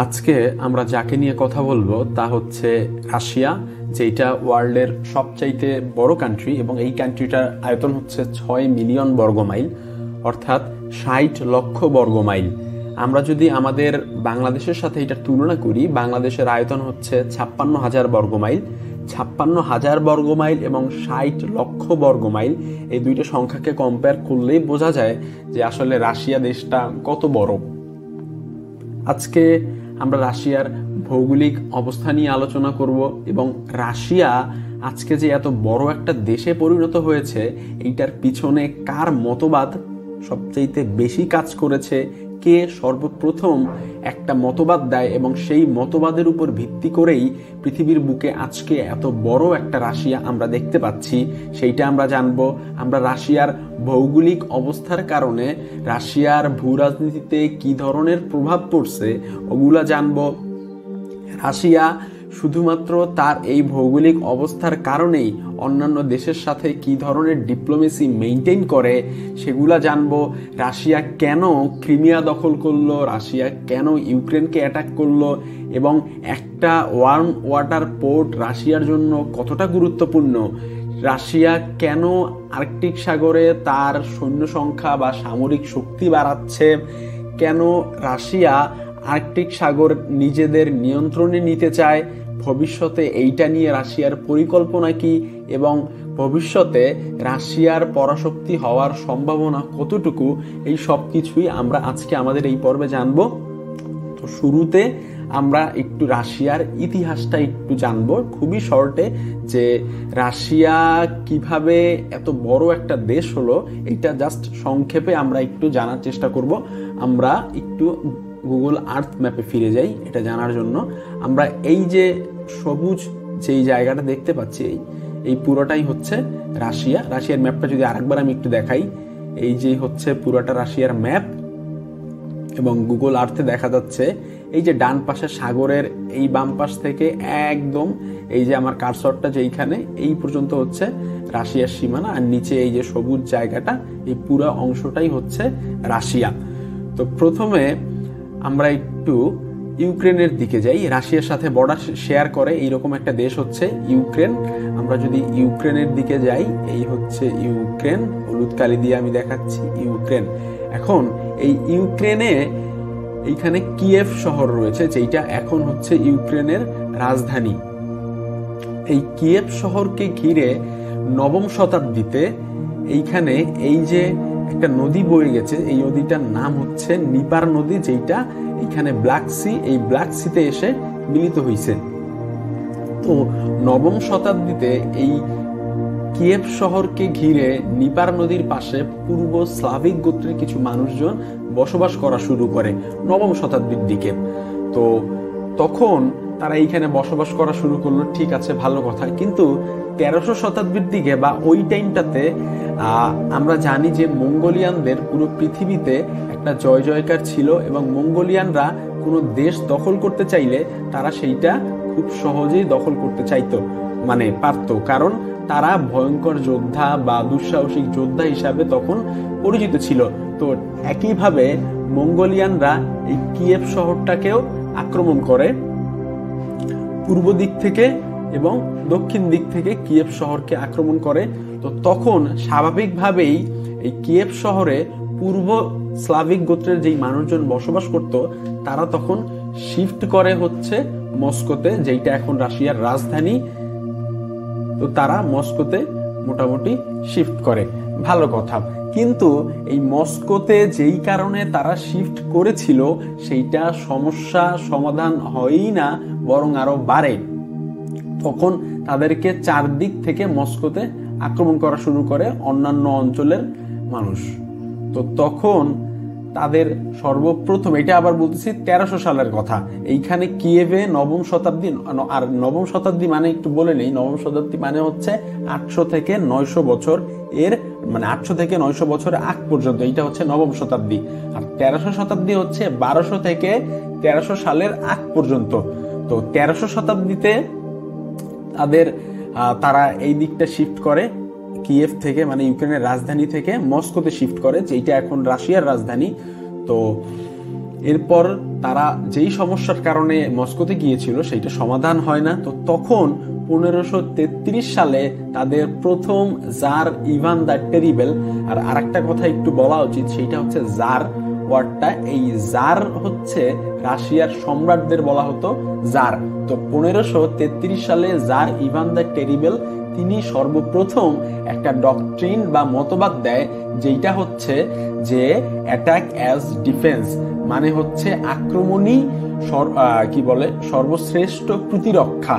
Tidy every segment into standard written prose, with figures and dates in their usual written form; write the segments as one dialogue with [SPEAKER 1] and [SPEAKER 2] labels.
[SPEAKER 1] আজকে আমরা যাকে নিয়ে কথা বলবো তা হচ্ছে রাশিয়া, যেটা ওয়ার্ল্ডের সবচাইতে বড় কান্ট্রি এবং এই কান্ট্রিটার আয়তন হচ্ছে 6 মিলিয়ন বর্গমাইল, অর্থাৎ 60 লক্ষ বর্গমাইল। আমরা যদি আমাদের বাংলাদেশের সাথে এটা তুলনা করি, বাংলাদেশের আয়তন হচ্ছে 56,000 বর্গমাইল। 56,000 বর্গমাইল এবং 60 লক্ষ বর্গমাইল, এই দুইটা সংখ্যাকে কম্পেয়ার করলেই বোঝা যায় যে আসলে রাশিয়া দেশটা কত বড়। আজকে আমরা রাশিয়ার ভৌগোলিক অবস্থা নিয়ে আলোচনা করব এবং রাশিয়া আজকে যে এত বড় একটা দেশে পরিণত হয়েছে এইটার পিছনে কার মতবাদ সবচেয়ে বেশি কাজ করেছে, কে সর্বপ্রথম একটা মতবাদ দেয় এবং সেই মতবাদের উপর ভিত্তি করেই পৃথিবীর বুকে আজকে এত বড় একটা রাশিয়া আমরা দেখতে পাচ্ছি, সেইটা আমরা জানবো। আমরা রাশিয়ার ভৌগোলিক অবস্থার কারণে রাশিয়ার ভূরাজনীতিতে কি ধরনের প্রভাব পড়ছে ওগুলা জানবো। রাশিয়া শুধুমাত্র তার এই ভৌগোলিক অবস্থার কারণেই অন্যান্য দেশের সাথে কি ধরনের ডিপ্লোমেসি মেইনটেইন করে সেগুলা জানবো। রাশিয়া কেন ক্রিমিয়া দখল করলো, রাশিয়া কেন ইউক্রেনকে অ্যাটাক করলো এবং একটা ওয়ার্ম ওয়াটার পোর্ট রাশিয়ার জন্য কতটা গুরুত্বপূর্ণ, রাশিয়া কেন আর্কটিক সাগরে তার সৈন্য সংখ্যা বা সামরিক শক্তি বাড়াচ্ছে, কেন রাশিয়া আর্কটিক সাগর নিজেদের নিয়ন্ত্রণে নিতে চায়, ভবিষ্যতে এইটা নিয়ে রাশিয়ার পরিকল্পনা কি এবং ভবিষ্যতে রাশিয়ার পরাশক্তি হওয়ার সম্ভাবনা কতটুকু, এই সব কিছুই আমরা আজকে আমাদের এই পর্বে জানবো। তো শুরুতে আমরা একটু রাশিয়ার ইতিহাসটা একটু জানবো খুবই শর্টে, যে রাশিয়া কিভাবে এত বড় একটা দেশ হলো এটা জাস্ট সংক্ষেপে আমরা একটু জানার চেষ্টা করব। আমরা একটু গুগল আর্থ ম্যাপে ফিরে যাই এটা জানার জন্য। আমরা এই যে সবুজ যেই জায়গাটা দেখতে পাচ্ছি এই পুরোটাই হচ্ছে রাশিয়া। রাশিয়ার ম্যাপটা যদি আরেকবার আমি একটু দেখাই, এই যে হচ্ছে পুরোটা রাশিয়ার ম্যাপ এবং গুগল আর্থে দেখা যাচ্ছে এই যে ডান পাশে সাগরের এই বাম পাশ থেকে একদম এই যে আমার কারসরটা যেইখানে এই পর্যন্ত হচ্ছে রাশিয়ার সীমানা, আর নিচে এই যে সবুজ জায়গাটা এই পুরো অংশটাই হচ্ছে রাশিয়া। তো প্রথমে আমরা একটু ইউক্রেনের দিকে যাই। রাশিয়ার সাথে বর্ডার শেয়ার করে এইরকম একটা দেশ হচ্ছে ইউক্রেন। আমরা যদি ইউক্রেনের দিকে যাই, এই হচ্ছে ইউক্রেন, হলুদ কালি দিয়ে আমি দেখাচ্ছি ইউক্রেন। এখন এই ইউক্রেনে এইখানে কিয়েভ শহর রয়েছে, যেটা এখন হচ্ছে ইউক্রেনের রাজধানী। এই কিয়েভ শহরকে ঘিরে নবম শতাব্দীতে এইখানে এই যে একটা নদী বয়ে গেছে, এই নদীটার নাম হচ্ছে নিপার নদী, যেটা এখানে ব্ল্যাক সি, এই ব্ল্যাক সিতে এসে মিলিত হয়েছে। তো নবম শতাব্দীতে এই কিয়েভ শহরকে ঘিরে নিপার নদীর পাশে পূর্ব স্লাভিক গোত্রের কিছু মানুষজন বসবাস করা শুরু করে নবম শতাব্দীর দিকে। তো তখন তারা এইখানে বসবাস করা শুরু করলো, ঠিক আছে, ভালো কথা। কিন্তু 1300 শতাব্দীর দিকে বা ওই টাইমটাতে আমরা জানি যে মঙ্গোলিয়ানদের পুরো পৃথিবীতে একটা জয় জয়কার ছিল এবং মঙ্গোলিয়ানরা কোনো দেশ দখল করতে চাইলে তারা সেইটা খুব সহজেই দখল করতে চাইতো, মানে পারতো, কারণ তারা ভয়ঙ্কর যোদ্ধা বা দুঃসাহসিক যোদ্ধা হিসাবে তখন পরিচিত ছিল। তো একইভাবে মঙ্গোলিয়ানরা এই কিয়েভ শহরটাকেও আক্রমণ করে পূর্ব দিক থেকে এবং দক্ষিণ দিক থেকে কিয়েভ শহরকে আক্রমণ করে। তো তখন স্বাভাবিকভাবেই এই কিয়েভ শহরে পূর্ব স্লাভিক গোত্রের যেই মানুষজন বসবাস করত তারা তখন শিফট করে হচ্ছে মস্কোতে, যেটা এখন রাশিয়ার রাজধানী। তো তারা মস্কোতে মোটামুটি শিফট করে, ভালো কথা। কিন্তু এই মস্কোতে যেই কারণে তারা শিফট করেছিল সেইটা সমস্যা সমাধান হয়ই না, বরং আরো বাড়ে। তখন তাদেরকে চারদিক থেকে মস্কোতে আক্রমণ করা শুরু করে অন্যান্য অঞ্চলের মানুষ। তো তখন তাদের সর্বপ্রথম, এটা আবার বলতেছি 1300 সালের কথা, এইখানে কিয়েভে নবম শতাব্দী, আর নবম শতাব্দী মানে একটু বলে নেই, নবম শতাব্দী মানে হচ্ছে 800 থেকে 900 বছর, এর মানে 800 থেকে 900 বছরের আগ পর্যন্ত এইটা হচ্ছে নবম শতাব্দী। আর 1300 শতাব্দী হচ্ছে 1200 থেকে 1300 সালের আগ পর্যন্ত। তো 1300 শতাব্দীতে তারা এই দিকটা শিফট করে কিয়েভ থেকে, মানে ইউক্রেনের রাজধানী থেকে মস্কোতে শিফট করে, যেটা এখন রাশিয়ার রাজধানী। তো এরপর তারা যেই সমস্যার কারণে মস্কোতে গিয়েছিল সেইটা সমাধান হয় না। তো তখন 1533 সালে তাদের প্রথম জার ইভান দ্য টেরিবল, আর আরেকটা কথা একটু বলা উচিত, সেইটা হচ্ছে জার ওয়ার্ডটা, এই জার হচ্ছে রাশিয়ার সম্রাটদের বলা হতো জার। তো 1533 সালে জার ইভান দ্য টেরিবল তিনি সর্বপ্রথম একটা ডক্ট্রিন বা মতবাদ দেয়, যেটা হচ্ছে যে অ্যাটাক অ্যাজ ডিফেন্স, মানে হচ্ছে আক্রমণই সর্বশ্রেষ্ঠ প্রতিরক্ষা।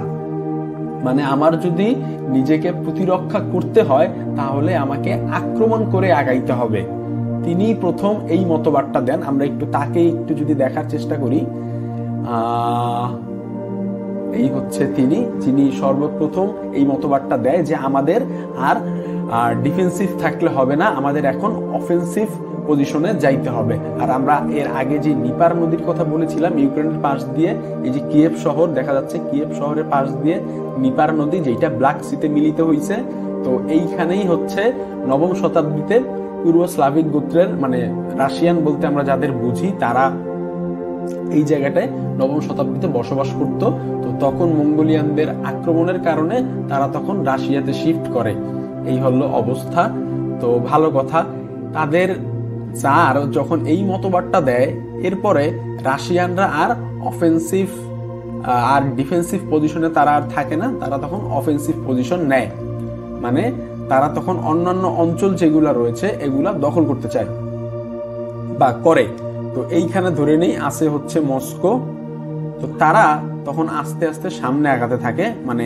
[SPEAKER 1] মানে আমার যদি নিজেকে প্রতিরক্ষা করতে হয় তাহলে আমাকে আক্রমণ করে আগাইতে হবে। তিনি প্রথম এই মতবাদটা দেন। আমরা তাকে একটু যদি দেখার চেষ্টা করি, এই হচ্ছে যিনি সর্বপ্রথম এই মতবাদটা দেয় যে আমাদের আর ডিফেন্সিভ থাকলে হবে না, আমাদের এখন অফেন্সিভ পজিশনে যাইতে হবে। আর আমরা এর আগে যে নিপার নদীর কথা বলেছিলাম, ইউক্রেনের পাশ দিয়ে এই যে কিয়েভ শহর দেখা যাচ্ছে, কিয়েভ শহরের পাশ দিয়ে নিপার নদী, যেটা ব্ল্যাক সিতে মিলিত হয়েছে। তো এইখানেই হচ্ছে নবম শতাব্দীতে পূর্ব স্লাভিক গোত্রের, মানে রাশিয়ান বলতে আমরা যাদের বুঝি, তারা এই জায়গাটায় নবম শতাব্দীতে বসবাস করত। তো তখন মঙ্গোলিয়ানদের আক্রমণের কারণে তারা তখন রাশিয়াতে শিফট করে। এই হলো অবস্থা। তো ভালো কথা, তাদের জার যখন এই মতবাদটা দেয়, এরপরে রাশিয়ানরা আর অফেন্সিভ আর ডিফেন্সিভ পজিশনে তারা আর থাকে না, তারা তখন অফেন্সিভ পজিশন নেয়। মানে তারা তখন অন্যান্য অঞ্চল যেগুলা রয়েছে এগুলা দখল করতে চায় বা করে। তো এইখানে ধরে নেই আছে হচ্ছে মস্কো। তো তারা তখন আস্তে আস্তে সামনে আগাতে থাকে, মানে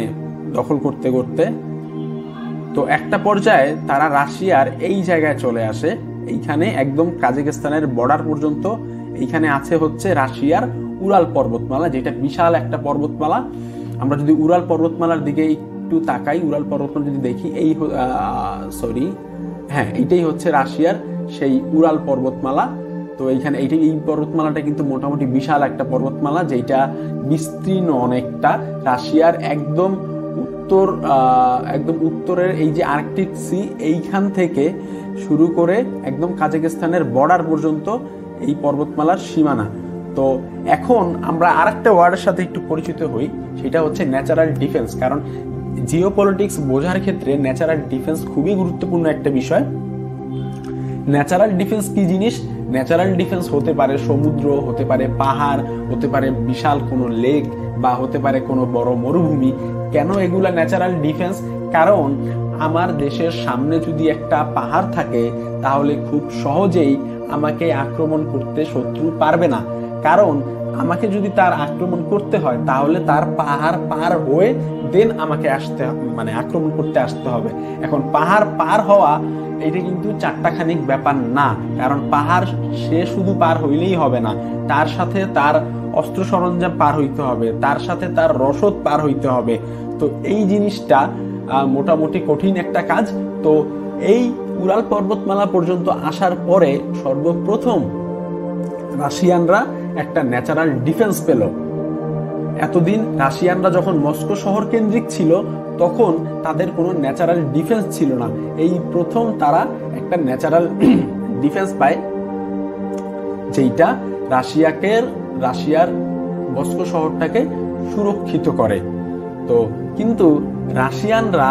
[SPEAKER 1] দখল করতে করতে। তো একটা পর্যায়ে তারা রাশিয়ার এই জায়গায় চলে আসে, এইখানে একদম কাজাখস্তানের বর্ডার পর্যন্ত। এইখানে আছে হচ্ছে রাশিয়ার উরাল পর্বতমালা, যেটা বিশাল একটা পর্বতমালা। আমরা যদি উরাল পর্বতমালার দিকে একটু তাকাই, উরাল পর্বতমালা যদি দেখি, এইটাই হচ্ছে রাশিয়ার সেই উরাল পর্বতমালা। তো এইখানে এই পর্বতমালাটা কিন্তু মোটামুটি বিশাল একটা পর্বতমালা, যেটা বিস্তীর্ণ অনেকটা। রাশিয়ার একদম উত্তরের এই যে আর্কটিক সি, এইখান থেকে শুরু করে একদম কাজাখস্তানের বর্ডার পর্যন্ত এই পর্বতমালার সীমানা। তো এখন আমরা আরেকটা ওয়ার্ডের সাথে একটু পরিচিত হই, সেটা হচ্ছে ন্যাচারাল ডিফেন্স। কারণ জিওপলিটিক্স বোঝার ক্ষেত্রে ন্যাচারাল ডিফেন্স খুবই গুরুত্বপূর্ণ একটা বিষয়। ন্যাচারাল ডিফেন্স কি জিনিস? ন্যাচারাল ডিফেন্স হতে পারে সমুদ্র, হতে পারে পাহাড়, হতে পারে বিশাল কোনো লেক, বা হতে পারে কোনো বড় মরুভূমি। কেন এগুলা ন্যাচারাল ডিফেন্স? কারণ আমার দেশের সামনে যদি একটা পাহাড় থাকে তাহলে খুব সহজেই আমাকে আক্রমণ করতে শত্রু পারবে না। কারণ আমাকে যদি তার আক্রমণ করতে হয় তাহলে তার পাহাড় পার হয়ে দেন আমাকে আক্রমণ করতে আসতে হবে। এখন পাহাড় পার হওয়া এটা কিন্তু চারটাখানিক ব্যাপার না, কারণ পাহাড় সে শুধু পার হইলেই হবে না, তার সাথে তার অস্ত্র সরঞ্জাম পার হইতে হবে, তার সাথে তার রসদ পার হইতে হবে। তো এই জিনিসটা মোটামুটি কঠিন একটা কাজ। তো এই উরাল পর্বতমালা পর্যন্ত আসার পরে সর্বপ্রথম রাশিয়ানরা একটা ন্যাচারাল ডিফেন্স পেল। এতদিন রাশিয়ানরা যখন মস্কো শহর কেন্দ্রিক ছিল তখন তাদের কোনো ন্যাচারাল ডিফেন্স ছিল না। এই প্রথম তারা একটা ন্যাচারাল ডিফেন্স পায়, যেটা রাশিয়ার মস্কো শহরটাকে সুরক্ষিত করে। তো কিন্তু রাশিয়ানরা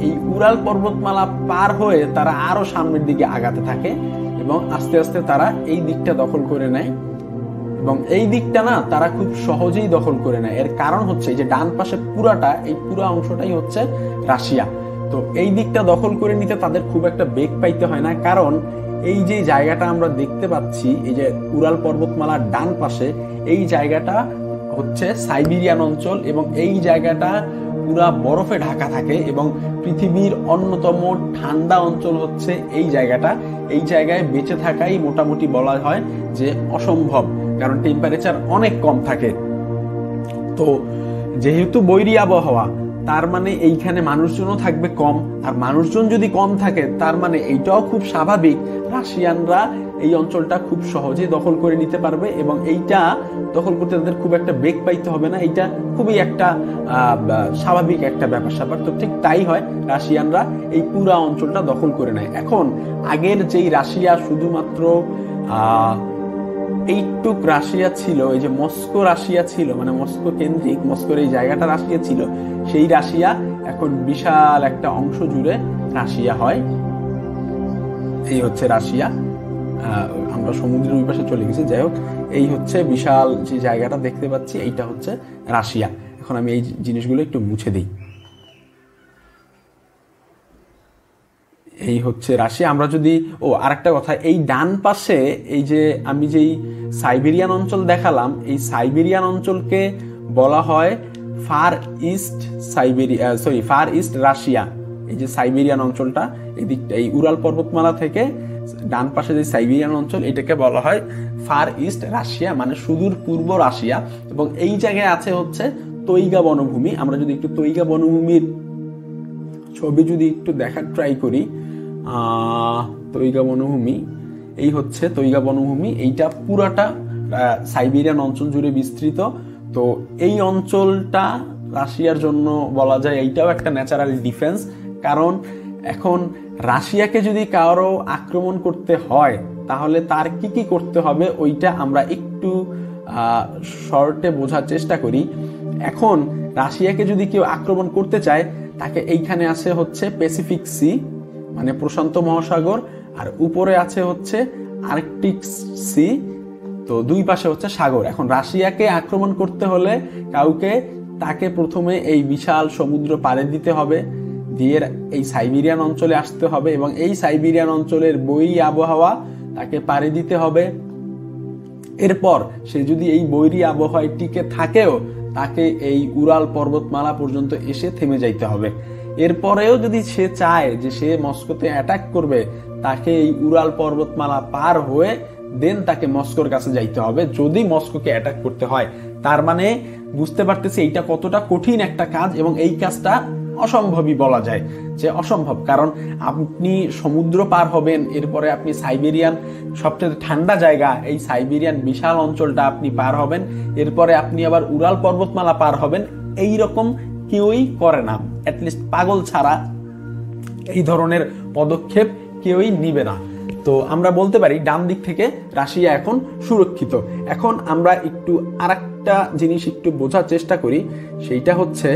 [SPEAKER 1] এই উরাল পর্বতমালা পার হয়ে তারা আরো সামনের দিকে আগাতে থাকে এবং আস্তে আস্তে তারা এই দিকটা দখল করে নেয়। এবং এই দিকটা না তারা খুব সহজেই দখল করে নেয়। এর কারণ হচ্ছে যে ডান পাশে এই পুরো অংশটাই হচ্ছে রাশিয়া। তো এই দিকটা দখল করে নিতে তাদের খুব একটা বেগ পাইতে হয় না, কারণ এই যে জায়গাটা আমরা দেখতে পাচ্ছি, এই যে উরাল পর্বতমালার ডান পাশে, এই জায়গাটা হচ্ছে সাইবেরিয়ান অঞ্চল এবং এই জায়গাটা পুরা বরফে ঢাকা থাকে এবং পৃথিবীর অন্যতম ঠান্ডা অঞ্চল হচ্ছে এই জায়গাটা। এই জায়গায় বেঁচে থাকাই মোটামুটি বলা হয় যে অসম্ভব, কারণ টেম্পারেচার অনেক কম থাকে। তো যেহেতু বৈরী আবহাওয়া, তার মানে এইখানে মানুষজনও থাকবে কম, আর মানুষজন যদি কম থাকে তার মানে এইটাও খুব স্বাভাবিক রাশিয়ানরা এই অঞ্চলটা খুব সহজেই দখল করে নিতে পারবে এবং এইটা দখল করতে তাদের খুব একটা বেগ পাইতে হবে না। এইটা খুবই একটা স্বাভাবিক একটা ব্যাপার। তো ঠিক তাই হয়, রাশিয়ানরা এই পুরা অঞ্চলটা দখল করে নেয়। এখন আগের যেই রাশিয়া শুধুমাত্র এইটুক রাশিয়া ছিল, এই যে মস্কো রাশিয়া ছিল, মানে মস্কো কেন্দ্রিক, মস্কোর এই জায়গাটা রাশিয়া ছিল, সেই রাশিয়া এখন বিশাল একটা অংশ জুড়ে রাশিয়া হয়। এই হচ্ছে রাশিয়া। আমরা সমুদ্রের ওই পাশে চলে গেছি, যাই হোক এই হচ্ছে বিশাল যে জায়গাটা দেখতে পাচ্ছি, এইটা হচ্ছে রাশিয়া। এখন আমি এই জিনিসগুলো একটু মুছে দিই। এই হচ্ছে রাশিয়া। আমরা যদি আরেকটা কথা, এই ডান পাশে এই যে আমি যেই সাইবেরিয়ান অঞ্চল দেখালাম, এই সাইবেরিয়ান অঞ্চলকে বলা হয় far east Siberia, far east Russia. এই যে সাইবেরিয়ান অঞ্চলটা, এই দিকটা, এই উরাল পর্বতমালা থেকে ডান পাশে যে সাইবেরিয়ান অঞ্চল, এটাকে বলা হয় ফার ইস্ট রাশিয়া, মানে সুদূর পূর্ব রাশিয়া। এবং এই জায়গায় আছে হচ্ছে তৈগা বনভূমি। আমরা যদি একটু তৈগা বনভূমির ছবি যদি একটু দেখার ট্রাই করি, তৈগা বনভূমি, এই হচ্ছে তৈগা বনভূমি। এইটা পুরাটা সাইবেরিয়ান অঞ্চল জুড়ে বিস্তৃত। তো এই অঞ্চলটা রাশিয়ার জন্য বলা যায় এইটাও একটা ন্যাচারাল ডিফেন্স। কারণ এখন রাশিয়াকে যদি কারো আক্রমণ করতে হয়, তাহলে তার কি কি করতে হবে ওইটা আমরা একটু শর্টে বোঝার চেষ্টা করি। এখন রাশিয়াকে যদি কেউ আক্রমণ করতে চায়, তাকে এইখানে আছে হচ্ছে প্যাসিফিক সি, মানে প্রশান্ত মহাসাগর, আর উপরে আছে হচ্ছে আর্কটিক সি। তো দুই পাশে হচ্ছে সাগর। এখন রাশিয়াকে আক্রমণ করতে হলে তাকে প্রথমে এই বিশাল সমুদ্র পাড়ি দিতে হবে, দিয়ে এই সাইবেরিয়ান অঞ্চলে আসতে হবে, এবং এই সাইবেরিয়ান অঞ্চলের বৈরী আবহাওয়া তাকে পাড়ি দিতে হবে। এরপর সে যদি এই বৈরী আবহাওয়ায় টিকে থাকেও, তাকে এই উরাল পর্বতমালা পর্যন্ত এসে থেমে যাইতে হবে। এরপরেও যদি সে চায় যে সে মস্কোতে অ্যাটাক করবে, তাকে এই উরাল পর্বতমালা পার হয়ে দেন তাকে মস্কোর কাছে যাইতে হবে, যদি মস্কোকে অ্যাটাক করতে হয়। তার মানে বুঝতে পারতেছি এইটা কতটা কঠিন একটা কাজ, এবং এই কাজটা অসম্ভবই বলা যায় যে অসম্ভব। কারণ আপনি সমুদ্র পার হবেন, এরপরে আপনি সাইবেরিয়ান সবচেয়ে ঠান্ডা জায়গা, এই সাইবেরিয়ান বিশাল অঞ্চলটা আপনি পার হবেন, এরপরে আপনি আবার উরাল পর্বতমালা পার হবেন। এই রকম কেউই করে না, অ্যাটলিস্ট পাগল ছাড়া এই ধরনের পদক্ষেপ কেউই নিবে না। তো আমরা বলতে পারি ডান দিক থেকে রাশিয়া এখন সুরক্ষিত। এখন আমরা একটু আরেকটা জিনিস একটু বোঝার চেষ্টা করি, সেইটা হচ্ছে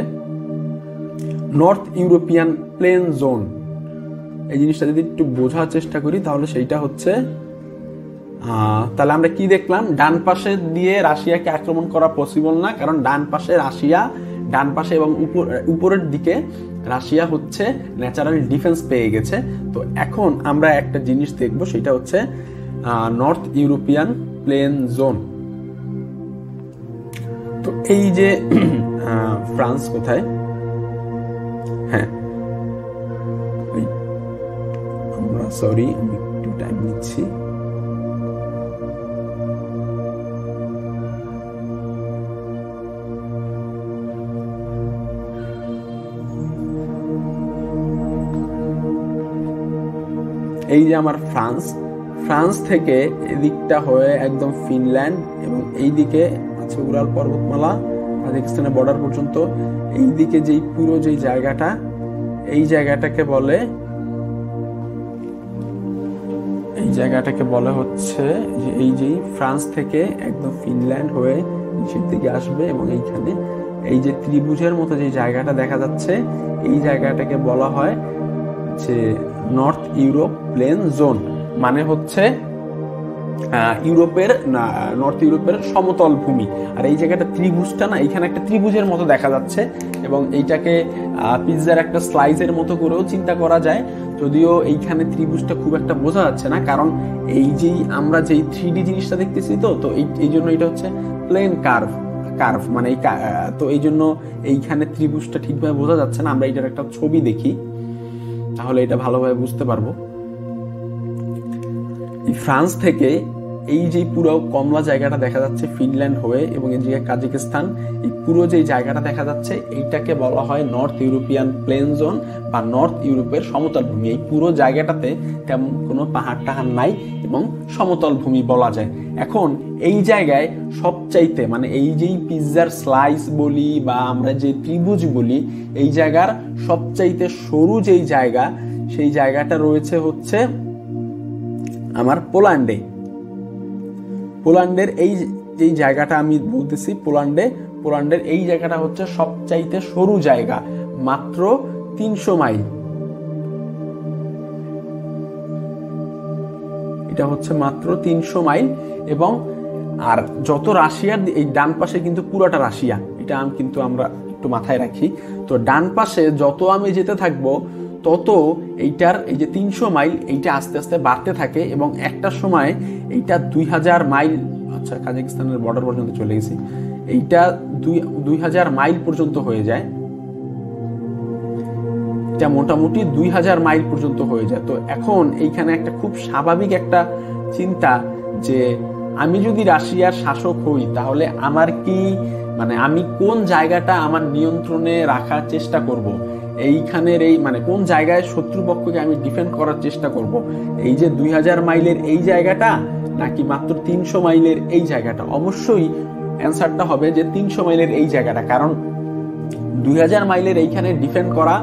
[SPEAKER 1] নর্থ ইউরোপিয়ান প্লেন জোন। এই জিনিসটা যদি একটু বোঝার চেষ্টা করি, তাহলে সেইটা হচ্ছে, তাহলে আমরা কি দেখলাম, ডান পাশে দিয়ে রাশিয়াকে আক্রমণ করা পসিবল না, কারণ ডান পাশে রাশিয়া, ডান পাশে এবং উপরের দিকে রাশিয়া হচ্ছে ন্যাচারাল ডিফেন্স পেয়ে গেছে। তো এখন আমরা একটা জিনিস দেখব, সেটা হচ্ছে নর্থ ইউরোপিয়ান প্লেন জোন। তো এই যে ফ্রান্স কোথায়, হ্যাঁ আমরা সরি আমি একটু টাইম নিচ্ছি। এই যে আমার ফ্রান্স থেকে এদিকটা হয়ে একদম ফিনল্যান্ড, এবং এই দিকে আছে উরাল পর্বতমালা কাজাখস্তানের বর্ডার পর্যন্ত। এই দিকে যেই পুরো যেই জায়গাটা, এই জায়গাটাকে বলে হচ্ছে যে এই যে ফ্রান্স থেকে একদম ফিনল্যান্ড হয়ে নিচের দিকে আসবে, এবং এইখানে এই যে ত্রিভুজের মতো যে জায়গাটা দেখা যাচ্ছে, এই জায়গাটাকে বলা হয় যে নর্থ ইউরোপ প্লেন জোন। মানে হচ্ছে নর্থ ইউরোপের সমতল ভূমি। আর এই জায়গাটা ত্রিভুজটা না, এইখানে একটা ত্রিভুজের মতো দেখা যাচ্ছে, এবং এইটাকে পিৎজার একটা স্লাইসের মতো করেও চিন্তা করা যায়, যদিও এইখানে ত্রিভুজটা খুব একটা বোঝা যাচ্ছে না, কারণ এই যে আমরা যেই 3D জিনিসটা দেখতেছি, তো এই জন্য এটা হচ্ছে প্লেন কার্ভ, মানে তো এই জন্য এইখানে ত্রিভুজটা ঠিকভাবে বোঝা যাচ্ছে না। আমরা এটার একটা ছবি দেখি, তাহলে এটা ভালোভাবে বুঝতে পারবো। এই ফ্রান্স থেকে এই যে পুরো কমলা জায়গাটা দেখা যাচ্ছে ফিনল্যান্ড হয়ে, এবং এই জায়গায় কাজাখস্তান, এই পুরো যে জায়গাটা দেখা যাচ্ছে, এইটাকে বলা হয় নর্থ ইউরোপিয়ান প্লেন জোন বা নর্থ ইউরোপের সমতল ভূমি। এই পুরো জায়গাটাতে তেমন কোনো পাহাড় টাহাড় নাই এবং সমতল ভূমি বলা যায়। এখন এই জায়গায় সবচাইতে, মানে এই যেই পিৎজার স্লাইস বলি বা আমরা যে ত্রিভুজ বলি, এই জায়গার সবচাইতে সরু যেই জায়গা, সেই জায়গাটা রয়েছে হচ্ছে আমার পোল্যান্ডে। পোল্যান্ডের এই জায়গাটা আমি বলতেছি, পোল্যান্ডের এই জায়গাটা হচ্ছে সবচাইতে সরু জায়গা, মাত্র 300 মাইল। এটা হচ্ছে মাত্র 300 মাইল। এবং আর যত রাশিয়ার এই ডান পাশে কিন্তু পুরোটা রাশিয়া, এটা কিন্তু আমরা একটু মাথায় রাখি। তো ডান পাশে যত আমি যেতে থাকবো তত এইটার এই যে 300 মাইল এইটা আস্তে আস্তে বাড়তে থাকে, এবং একটা সময় এইটা 2000 মাইল, আচ্ছা কাজাকিস্তানের বর্ডার পর্যন্ত চলে গেছি, এইটা 2000 মাইল পর্যন্ত হয়ে যায়। এটা মোটামুটি 2000 মাইল পর্যন্ত হয়ে যায়। তো এখন এইখানে একটা খুব স্বাভাবিক একটা চিন্তা যে আমি যদি রাশিয়ার শাসক হই তাহলে আমার কি মানে আমি কোন জায়গাটা আমার নিয়ন্ত্রণে রাখার চেষ্টা করব, এইখানের এই মানে কোন জায়গায় শত্রুপক্ষকে আমি ডিফেন্ড করার চেষ্টা করব, এই যে 2000 মাইলের এই জায়গাটা নাকি মাত্র 300 মাইলের এই জায়গাটা? অবশ্যই অ্যান্সারটা হবে যে 300 মাইলের এই জায়গাটা, কারণ 2000 মাইলের এইখানে ডিফেন্ড করা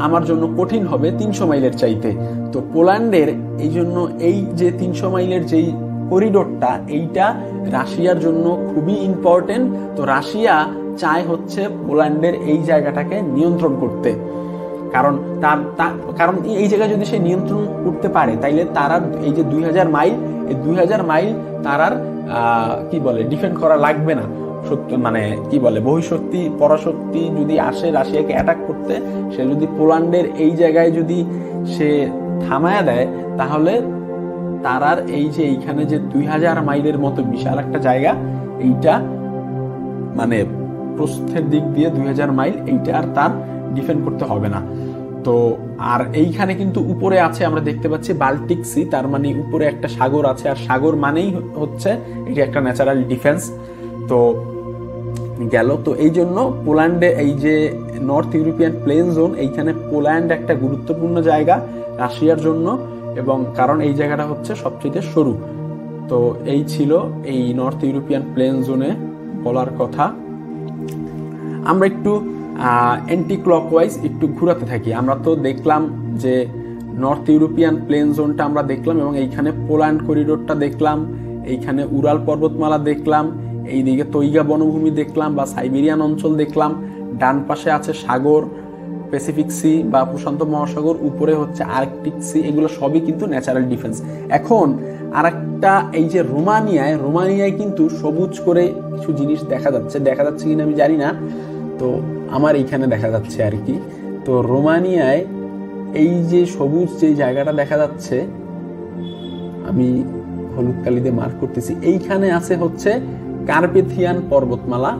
[SPEAKER 1] আমার জন্য কঠিন হবে 300 মাইলের চাইতে। তো পোল্যান্ডের এই জন্য এই যে 300 মাইলের যেই করিডোরটা, এইটা রাশিয়ার জন্য খুবই ইম্পর্টেন্ট। তো রাশিয়া চায় হচ্ছে পোল্যান্ডের এই জায়গাটাকে নিয়ন্ত্রণ করতে, কারণ এই জায়গায় যদি সে নিয়ন্ত্রণ করতে পারে তাইলে তারা এই যে 2000 মাইল, এই 2000 মাইল তারার কি বলে ডিফেন্ড করা লাগবে না। সত্য মানে কি বলে বহিঃশক্তি পরাশক্তি যদি আসে রাশিয়াকে অ্যাটাক করতে, সে যদি পোল্যান্ডের এই জায়গায় যদি সে থামায়া দেয় তাহলে তারার এই যে এইখানে যে 2000 মাইলের মতো বিশাল একটা জায়গা, এইটা মানে প্রস্থের দিক দিয়ে 2000 মাইল, এইটা আর তার ডিফেন্ড করতে হবে না। তো আর এইখানে কিন্তু উপরে আছে আমরা দেখতে পাচ্ছি বাল্টিক সি, তার মানে উপরে একটা সাগর আছে, আর সাগর মানেই হচ্ছে এটা একটা ন্যাচারাল ডিফেন্স। তো গেল। তো এই জন্য পোল্যান্ডে এই যে নর্থ ইউরোপিয়ান প্লেন জোন, এইখানে পোল্যান্ড একটা গুরুত্বপূর্ণ জায়গা রাশিয়ার জন্য, এবং কারণ এই জায়গাটা হচ্ছে সবচেয়ে সরু। তো এই ছিল এই নর্থ ইউরোপিয়ান প্লেন জোনে বলার কথা। আমরা একটু অ্যান্টি ক্লকওয়াইজ একটু ঘোরাতে থাকি। আমরা তো দেখলাম যে নর্থ ইউরোপিয়ান প্লেন জোনটা আমরা দেখলাম, এবং এইখানে পোল্যান্ড করিডোরটা দেখলাম, এইখানে উরাল পর্বতমালা দেখলাম, এইদিকে তৈগা বনভূমি দেখলাম বা সাইবেরিয়ান অঞ্চল দেখলাম, ডান পাশে আছে সাগর, প্যাসিফিক সি বা প্রশান্ত মহাসাগর, উপরে হচ্ছে আর্কটিক সি, এগুলো সবই কিন্তু ন্যাচারাল ডিফেন্স। এখন আরেকটা এই যে রোমানিয়ায় কিন্তু সবুজ করে কিছু জিনিস দেখা যাচ্ছে কিনা আমি জানি না, তো আমার এইখানে দেখা যাচ্ছে আর কি। তো রোমানিয়ায় এই যে সবুজ যে জায়গাটা দেখা যাচ্ছে, আমি হলুদ কালি দিয়ে মার্ক করতেছি, এইখানে আছে হচ্ছে কার্পেথিয়ান পর্বতমালা,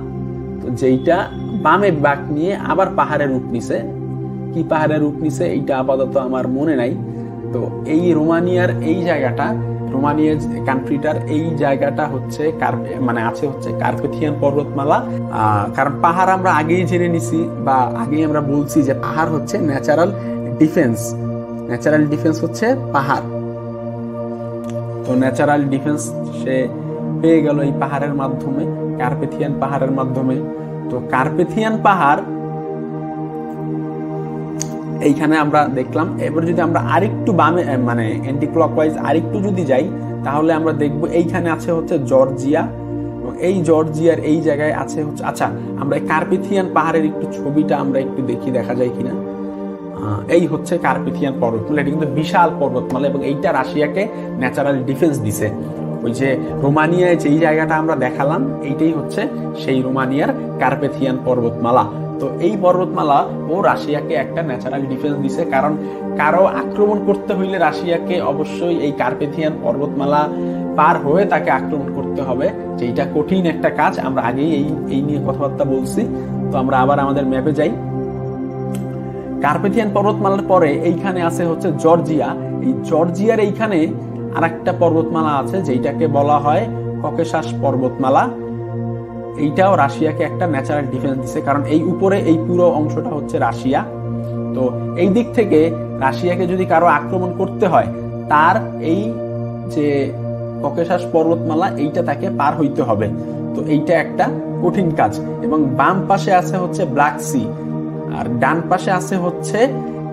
[SPEAKER 1] তো যেইটা বামে বাঁক নিয়ে আবার পাহাড়ের রূপ নিছে। কি পাহাড়ের রূপ নিছে এইটা আপাতত আমার মনে নাই। তো এই রোমানিয়ার এই জায়গাটা, রোমানিয়া কান্ট্রিটার এই জায়গাটা হচ্ছে মানে আছে হচ্ছে কার্পেথিয়ান পর্বতমালা। কারণ পাহাড় আমরা আগেই জেনে নিছি বা আগেই আমরা বলছি যে পাহাড় হচ্ছে ন্যাচারাল ডিফেন্স হচ্ছে পাহাড়। তো ন্যাচারাল ডিফেন্স সে পেয়ে গেল এই পাহাড়ের মাধ্যমে, কার্পেথিয়ান পাহাড়ের মাধ্যমে। তো কার্পেথিয়ান পাহাড় এইখানে আমরা দেখলাম। এবার যদি আমরা আরেকটু বামে মানে অ্যান্টি ক্লকওয়াইজ আরেকটু যদি যাই তাহলে আমরা দেখব এইখানে আছে হচ্ছে জর্জিয়া, এবং এই জর্জিয়ার এই জায়গায় আছে হচ্ছে, আচ্ছা আমরা কার্পেথিয়ান পাহাড়ের একটু ছবিটা আমরা একটু দেখি, দেখা যায় কিনা। এই হচ্ছে কার্পেথিয়ান পর্বতমালা, এটা কিন্তু বিশাল পর্বতমালা, এবং এইটা রাশিয়াকে ন্যাচারাল ডিফেন্স দিছে। ওই যে রোমানিয়ায় যেই জায়গাটা আমরা দেখালাম এইটাই হচ্ছে সেই রোমানিয়ার কার্পেথিয়ান পর্বতমালা। তো এই পর্বতমালা ও রাশিয়াকে একটা ন্যাচারাল ডিফেন্স দিছে, কারণ কারো আক্রমণ করতে হইলে রাশিয়াকে অবশ্যই এই কার্পেথিয়ান পর্বতমালা পার হয়ে তাকে আক্রমণ করতে হবে, যেটা কঠিন একটা কাজ। আমরা আগেই এই নিয়ে কথাবার্তা বলছি। তো আমরা আবার আমাদের ম্যাপে যাই। কার্পেথিয়ান পর্বতমালার পরে এইখানে আছে হচ্ছে জর্জিয়া। এই জর্জিয়ার এইখানে আরেকটা পর্বতমালা আছে যেটাকে বলা হয় ককেশাস পর্বতমালা। এইটাও রাশিয়াকে একটা ন্যাচারাল ডিফেন্স দিছে, কারণ এই উপরে এই পুরো অংশটা হচ্ছে রাশিয়া। তো এই দিক থেকে রাশিয়াকে যদি কারো আক্রমণ করতে হয়, তার এই যে ককেশাস পর্বতমালা এইটা তাকে পার হইতে হবে। তো এইটা একটা কঠিন কাজ। এবং বাম পাশে আছে হচ্ছে ব্ল্যাক সি, আর ডান পাশে আছে হচ্ছে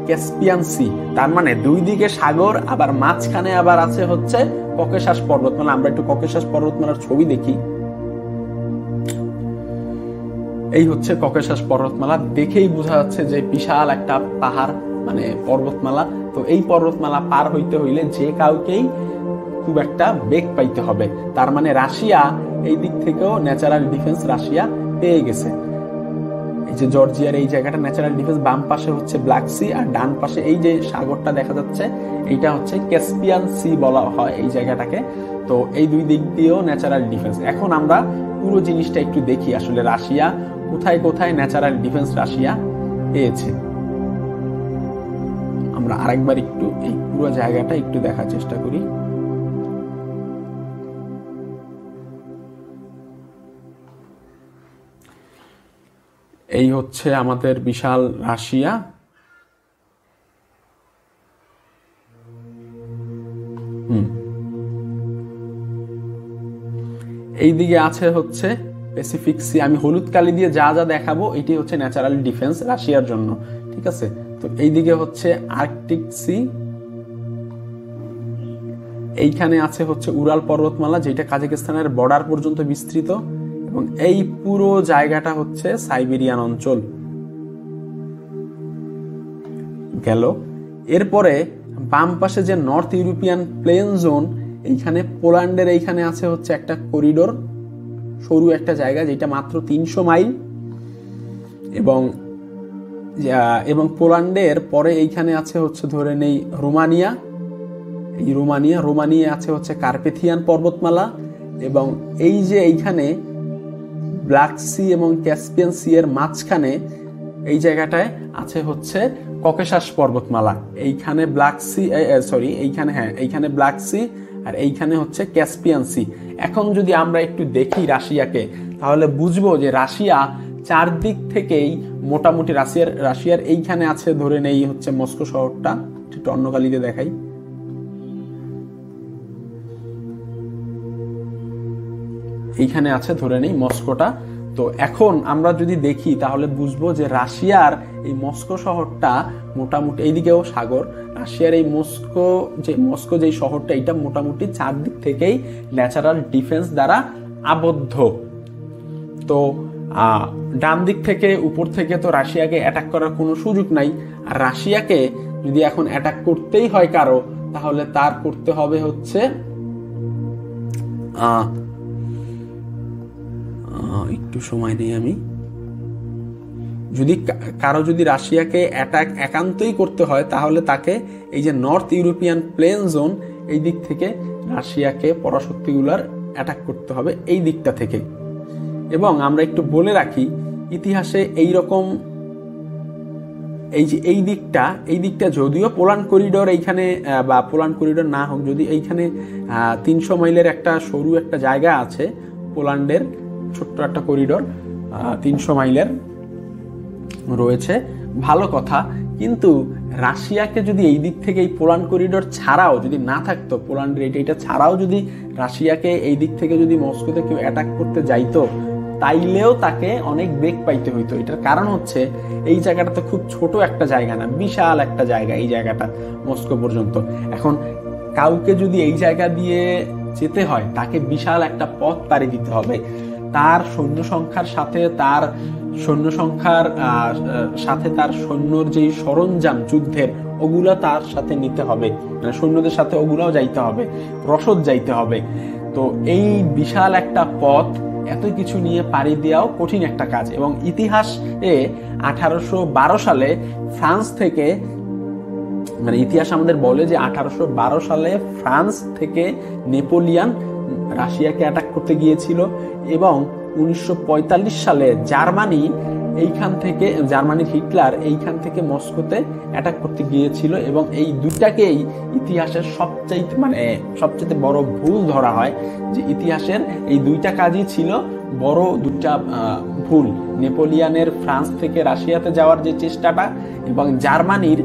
[SPEAKER 1] ক্যাসপিয়ান সি। তার মানে দুই দিকে সাগর, আবার মাঝখানে আবার আছে হচ্ছে ককেশাস পর্বতমালা। আমরা একটু ককেশাস পর্বতমালার ছবি দেখি। এই হচ্ছে ককেশাস পর্বতমালা, দেখেই বোঝা যাচ্ছে যে বিশাল একটা পাহাড় মানে পর্বতমালা। তো এই পর্বতমালা পার হইতে হইলে যে কাউকেই খুব একটা বেগ পাইতে হবে। তার মানে রাশিয়া এই দিক থেকেও ন্যাচারাল ডিফেন্স রাশিয়া পেয়ে গেছে। এই যে জর্জিয়ার এই জায়গাটা ন্যাচারাল ডিফেন্স, বাম পাশে হচ্ছে ব্ল্যাক সি আর ডান পাশে এই যে সাগরটা দেখা যাচ্ছে এইটা হচ্ছে ক্যাসপিয়ান সি বলা হয় এই জায়গাটাকে। তো এই দুই দিক দিয়েও ন্যাচারাল ডিফেন্স। এখন আমরা পুরো জিনিসটা একটু দেখি আসলে রাশিয়া কোথায় কোথায় ন্যাচারাল ডিফেন্স রাশিয়া পেয়েছে। আমরা আরেকবার একটু এই পুরো জায়গাটা একটু দেখার চেষ্টা করি। এই হচ্ছে আমাদের বিশাল রাশিয়া। এইদিকে আছে হচ্ছে প্যাসিফিক সি। আমি হলুদ কালি দিয়ে যা যা দেখাবো এটি হচ্ছে ন্যাচারাল ডিফেন্স রাশিয়ার জন্য, ঠিক আছে। তো এইদিকে হচ্ছে আর্কটিক সি। এইখানে আছে হচ্ছে উরাল পর্বতমালা, যেটা কাজাকিস্তানের বর্ডার পর্যন্ত বিস্তৃত, এবং এই পুরো জায়গাটা হচ্ছে সাইবেরিয়ান অঞ্চল গেল। এরপরে বাম পাশে যে নর্থ ইউরোপিয়ান প্লেন জোন, এইখানে পোল্যান্ডের এইখানে আছে হচ্ছে একটা করিডোর, সরু একটা জায়গা যেটা মাত্র 300 মাইল, এবং পোল্যান্ডের পরে এইখানে আছে হচ্ছে ধরে নেই রোমানিয়া। এই রোমানিয়া আছে হচ্ছে কার্পেথিয়ান পর্বতমালা, এবং এই যে এইখানে ব্ল্যাক সি এবং ক্যাসপিয়ান সি এর মাঝখানে এই জায়গাটায় আছে হচ্ছে ককেশাস পর্বতমালা। এইখানে ব্ল্যাক সি এইখানে ব্ল্যাক সি আর এইখানে হচ্ছে ক্যাসপিয়ান সি। এখন যদি আমরা একটু দেখি রাশিয়াকে, তাহলে বুঝবো যে রাশিয়া চারদিক থেকেই মোটামুটি রাশিয়ার এইখানে আছে ধরে নেই হচ্ছে মস্কো শহরটা, একটু অন্য কালিতে দেখাই। এইখানে আছে ধরে নেই মস্কোটা। তো এখন আমরা যদি দেখি তাহলে বুঝবো যে রাশিয়ার এই মস্কো শহরটা মোটামুটি, এইদিকেও সাগর, রাশিয়ার এই মস্কো যে শহরটা এটা মোটামুটি চারদিক থেকেই ন্যাচারাল ডিফেন্স দ্বারা আবদ্ধ। তো ডান দিক থেকে উপর থেকে তো রাশিয়াকে অ্যাটাক করার কোনো সুযোগ নাই। আর রাশিয়াকে যদি এখন অ্যাটাক করতেই হয় কারো, তাহলে তার করতে হবে হচ্ছে একটু সময় নেই আমি, যদি রাশিয়াকে অ্যাটাক একান্তই করতে হয় তাহলে তাকে এই যে নর্থ ইউরোপিয়ান প্লেন জোন এই দিক থেকে রাশিয়াকে পরাশক্তিগুলার অ্যাটাক করতে হবে এই দিকটা থেকে। এবং আমরা একটু বলে রাখি ইতিহাসে এইরকম এই দিকটা যদিও পোল্যান্ড করিডোর এইখানে, বা পোল্যান্ড করিডোর না হোক, যদি এইখানে 300 মাইলের একটা সরু একটা জায়গা আছে, পোল্যান্ডের ছোট্ট একটা করিডোর 300 মাইলের রয়েছে, ভালো কথা। কিন্তু রাশিয়াকে যদি এই দিক থেকে এই পোল্যান্ড করিডোর ছাড়াও যদি না থাকতো, পোল্যান্ডের এইটা ছাড়াও যদি রাশিয়াকে এই দিক থেকে যদি মস্কোতে কেউ অ্যাটাক করতে যাইতো, তাইলেও তাকে অনেক বেগ পাইতে হইতো। এটার কারণ হচ্ছে এই জায়গাটা তো খুব ছোট একটা জায়গা না, বিশাল একটা জায়গা এই জায়গাটা মস্কো পর্যন্ত। এখন কাউকে যদি এই জায়গা দিয়ে যেতে হয় তাকে বিশাল একটা পথ পাড়ি দিতে হবে। তার সৈন্য সংখ্যার সাথে তার সৈন্যর যে সরঞ্জাম যুদ্ধের ওগুলা তার সাথে নিতে হবে, মানে সৈন্যদের সাথে ওগুলাও যাইতে হবে, রসদ যাইতে হবে। তো এই বিশাল একটা পথ এত কিছু নিয়ে পাড়ি দেওয়াও কঠিন একটা কাজ। এবং ইতিহাসে 1812 সালে ফ্রান্স থেকে, মানে ইতিহাস আমাদের বলে যে 1812 সালে ফ্রান্স থেকে নেপোলিয়ান রাশিয়াকে অ্যাটাক করতে গিয়েছিল, এবং 1945 সালে জার্মানির হিটলার এইখান থেকে মস্কোতে অ্যাটাক করতে গিয়েছিল। এবং এই দুইটাকেই ইতিহাসের সবচেয়ে বড় ভুল ধরা হয়, যে ইতিহাসের এই দুইটা কাজই ছিল বড় দুইটা ভুল। নেপোলিয়ানের ফ্রান্স থেকে রাশিয়াতে যাওয়ার যে চেষ্টাটা, এবং জার্মানির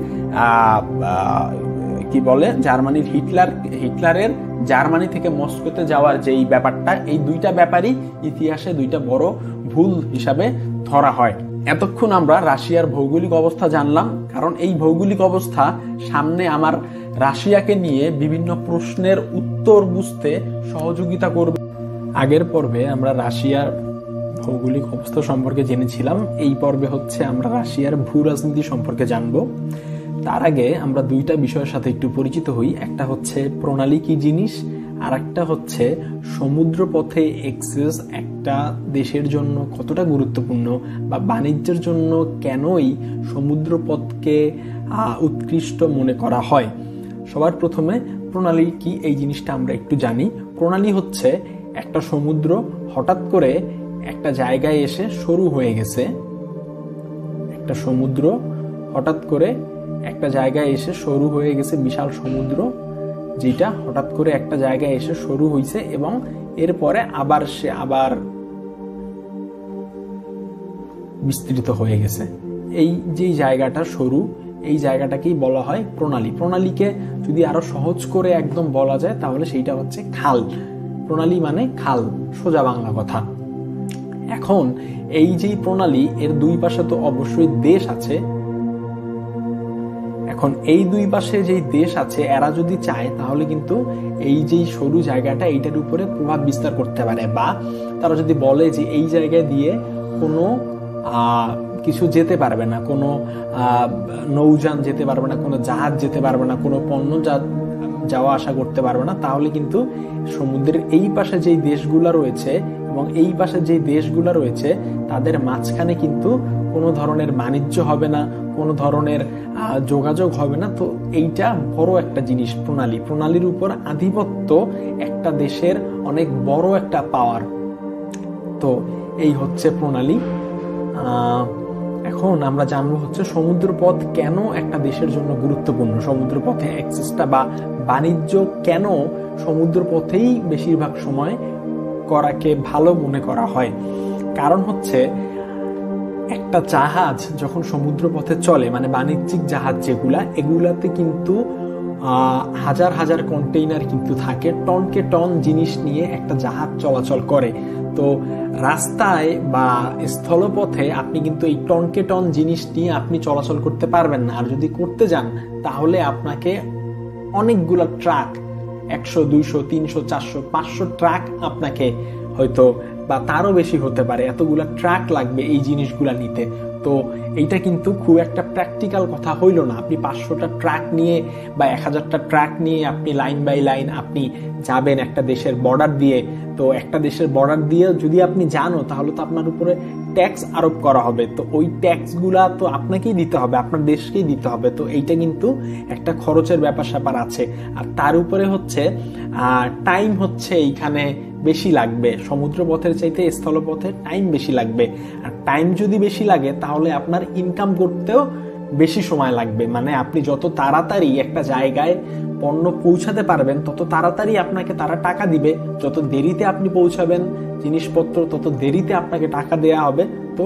[SPEAKER 1] হিটলারের জার্মানি থেকে মস্কোতে যাওয়ার যেই ব্যাপারটা, এই দুইটা ব্যাপারই ইতিহাসে দুইটা বড় ভুল হিসাবে ধরা হয়। এতক্ষণ আমরা রাশিয়ার ভৌগোলিক অবস্থা জানলাম, কারণ এই ভৌগোলিক অবস্থা সামনে আমার রাশিয়াকে নিয়ে বিভিন্ন প্রশ্নের উত্তর বুঝতে সহযোগিতা করবে। আগের পর্বে আমরা রাশিয়ার ভৌগোলিক অবস্থা সম্পর্কে জেনেছিলাম, এই পর্বে হচ্ছে আমরা রাশিয়ার ভূ রাজনীতি সম্পর্কে জানব। তার আগে আমরা দুইটা বিষয়ের সাথে একটু পরিচিত হই। একটা হচ্ছে প্রণালী কি জিনিস, আর একটা হচ্ছে সমুদ্র পথে এক্সেস একটা দেশের জন্য কতটা গুরুত্বপূর্ণ, বা বাণিজ্যের জন্য কেনই সমুদ্র পথকে উৎকৃষ্ট মনে করা হয়। সবার প্রথমে প্রণালী কি এই জিনিসটা আমরা একটু জানি। প্রণালী হচ্ছে একটা সমুদ্র হঠাৎ করে একটা জায়গায় এসে শুরু হয়ে গেছে, একটা সমুদ্র হঠাৎ করে একটা জায়গায় এসে শুরু হয়ে গেছে, বিশাল সমুদ্র যেটা হঠাৎ করে একটা জায়গায় এসে শুরু হয়েছে এবং এরপরে আবার বিস্তৃত হয়ে গেছে। এই যে জায়গাটা শুরু, এই জায়গাটাকেই বলা হয় প্রণালী। প্রণালীকে যদি আরো সহজ করে একদম বলা যায় তাহলে সেইটা হচ্ছে খাল। প্রণালী মানে খাল, সোজা বাংলা কথা। এখন এই যে প্রণালী, এর দুই পাশে তো অবশ্যই দেশ আছে। এখন এই দুই পাশে যেই দেশ আছে এরা যদি চায় তাহলে কিন্তু এই যে সরু জায়গাটা এইটার উপরে প্রভাব বিস্তার করতে পারে, বা তারা যদি বলে যে এই জায়গায় দিয়ে কোনো কিছু যেতে পারবে না, কোনো নৌযান যেতে পারবে না, কোনো জাহাজ যেতে পারবে না, কোনো পণ্য যাওয়া আসা করতে পারবে না, তাহলে কিন্তু সমুদ্রের এই পাশে যেই দেশগুলা রয়েছে এবং এই পাশে যেই দেশগুলা রয়েছে তাদের মাঝখানে কিন্তু কোনো ধরনের বাণিজ্য হবে না, কোনো ধরনের যোগাযোগ হবে না। তো এইটা বড় একটা জিনিস প্রণালী। প্রণালীর উপর আধিপত্য একটা দেশের অনেক বড় একটা পাওয়ার। তো এই হচ্ছে প্রণালী। এখন আমরা জানবো হচ্ছে সমুদ্রপথ কেন একটা দেশের জন্য গুরুত্বপূর্ণ, সমুদ্রপথে অ্যাক্সেসটা বা বাণিজ্য কেন সমুদ্রপথেই বেশিরভাগ সময় করাকে ভালো মনে করা হয়। কারণ হচ্ছে একটা জাহাজ যখন সমুদ্রপথে চলে, মানে বাণিজ্যিক জাহাজ যেগুলা, এগুলাতে কিন্তু হাজার হাজার কন্টেইনার কিন্তু থাকে, টনকে টন জিনিস নিয়ে একটা জাহাজ চলাচল করে। তো রাস্তায় বা স্থলপথে আপনি কিন্তু এই টনকে টন জিনিস নিয়ে আপনি চলাচল করতে পারবেন না। আর যদি করতে যান তাহলে আপনাকে অনেকগুলো ট্রাক, 100, 200, 300, 400, 500 ট্রাক আপনাকে হয়তো বা তারও বেশি হতে পারে, এতগুলা ট্রাক লাগবে এই জিনিসগুলা নিতে। তো এইটা কিন্তু খুব একটা প্র্যাকটিক্যাল কথা হইল না। আপনি 500টা ট্রাক নিয়ে বা 1000টা ট্রাক নিয়ে আপনি লাইন বাই লাইন আপনি যাবেন একটা দেশের বর্ডার দিয়ে। তো একটা দেশের বর্ডার দিয়ে যদি আপনি জানো তাহলে তো আপনার উপরে ট্যাক্স আরোপ করা হবে। তো ওই ট্যাক্সগুলা তো আপনাকেই দিতে হবে, আপনার দেশকেই দিতে হবে। তো এইটা কিন্তু একটা খরচের ব্যাপার স্যাপার আছে। আর তার উপরে হচ্ছে টাইম হচ্ছে এইখানে বেশি লাগবে, সমুদ্র পথের চাইতে স্থলপথে টাইম বেশি লাগবে। আর টাইম যদি বেশি লাগে তাহলে আপনার ইনকাম করতেও বেশি সময় লাগবে। মানে আপনি যত তাড়াতাড়ি একটা জায়গায় পণ্য পৌঁছাতে পারবেন তত তাড়াতাড়ি আপনাকে তারা টাকা দিবে, যত দেরিতে আপনি পৌঁছাবেন জিনিসপত্র তত দেরিতে আপনাকে টাকা দেয়া হবে। তো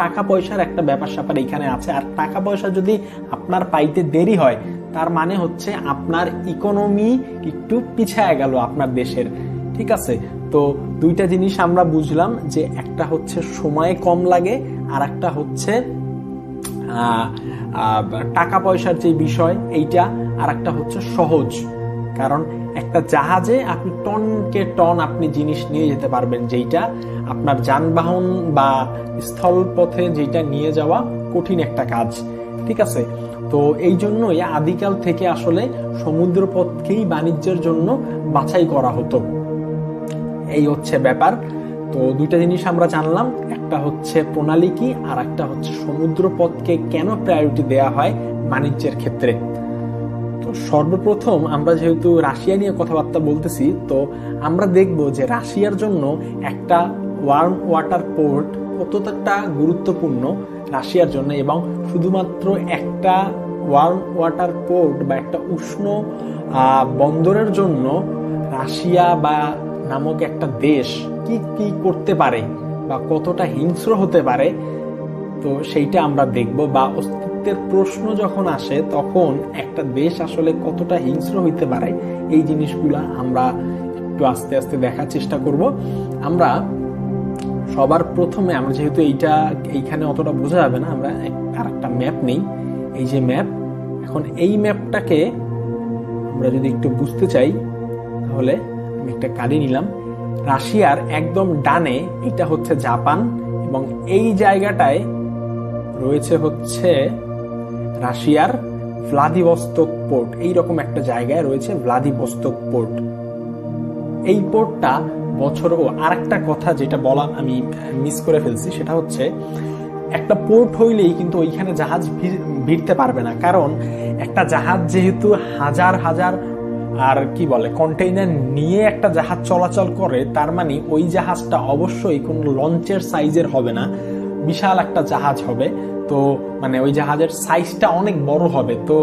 [SPEAKER 1] টাকা পয়সার একটা ব্যাপার স্যাপার এখানে আছে। আর টাকা পয়সা যদি আপনার পাইতে দেরি হয় তার মানে হচ্ছে আপনার ইকোনমি একটু পিছায় গেল আপনার দেশের। ঠিক আছে, তো দুইটা জিনিস আমরা বুঝলাম, যে একটা হচ্ছে সময় কম লাগে আর একটা হচ্ছে টাকা পয়সার যে বিষয় এইটা, আর একটা হচ্ছে সহজ। কারণ একটা জাহাজে আপনি টনকে টন আপনি জিনিস নিয়ে যেতে পারবেন, যেইটা আপনার যানবাহন বা স্থলপথে যেটা নিয়ে যাওয়া কঠিন একটা কাজ। ঠিক আছে, তো এই জন্যই আদিকাল থেকে আসলে সমুদ্রপথকেই বাণিজ্যের জন্য বাছাই করা হতো। এই হচ্ছে ব্যাপার। তো দুইটা জিনিস আমরা জানলাম, একটা হচ্ছে প্রণালী কি আর একটা হচ্ছে সমুদ্রপথকে কেন প্রায়োরিটি দেয়া হয় বাণিজ্যের ক্ষেত্রে। তো সর্বপ্রথম আমরা যেহেতু রাশিয়া নিয়ে কথাবার্তা বলতেছি, তো আমরা দেখব যে রাশিয়ার জন্য একটা ওয়ার্ম ওয়াটার পোর্ট কতটা গুরুত্বপূর্ণ রাশিয়ার জন্য, এবং শুধুমাত্র একটা ওয়ার্ম ওয়াটার পোর্ট বা একটা উষ্ণ বন্দরের জন্য রাশিয়া বা নামক একটা দেশ কি কি করতে পারে বা কতটা হিংস্র হতে পারে। তো সেইটা আমরা দেখব, বা অস্তিত্বের প্রশ্ন যখন আসে তখন একটা দেশ আসলে কতটা হিংস্র হইতে পারে এই জিনিসগুলা আমরা একটু আস্তে আস্তে দেখার চেষ্টা করব। আমরা সবার প্রথমে আমরা যেহেতু এইখানে অতটা বোঝা যাবে না, আমরা আর একটা ম্যাপ নেই। এই যে ম্যাপ, এখন এই ম্যাপটাকে আমরা যদি একটু বুঝতে চাই তাহলে আমি একটা কালি নিলাম। রাশিয়ার একদম ডানে এটা হচ্ছে জাপান, এবং এই জায়গাটায় রয়েছে হচ্ছে রাশিয়ার ভ্লাদিভস্টক পোর্ট। এইরকম একটা জায়গায় রয়েছে ভ্লাদিভস্টক পোর্ট। এই পোর্টটা আর একটা কথা যেটা বলা আমি মিস করে ফেলছি, সেটা হচ্ছে একটা পোর্ট হইলেই কিন্তু ওইখানে জাহাজ ভিড়তে পারবে না, কারণ একটা জাহাজ যেহেতু হাজার হাজার কন্টেইনার নিয়ে একটা জাহাজ চলাচল করে, তার মানে ওই জাহাজটা অবশ্যই কোন লঞ্চের সাইজের হবে না, বিশাল একটা জাহাজ হবে। তো মানে ওই জাহাজের সাইজটা অনেক বড় হবে। তো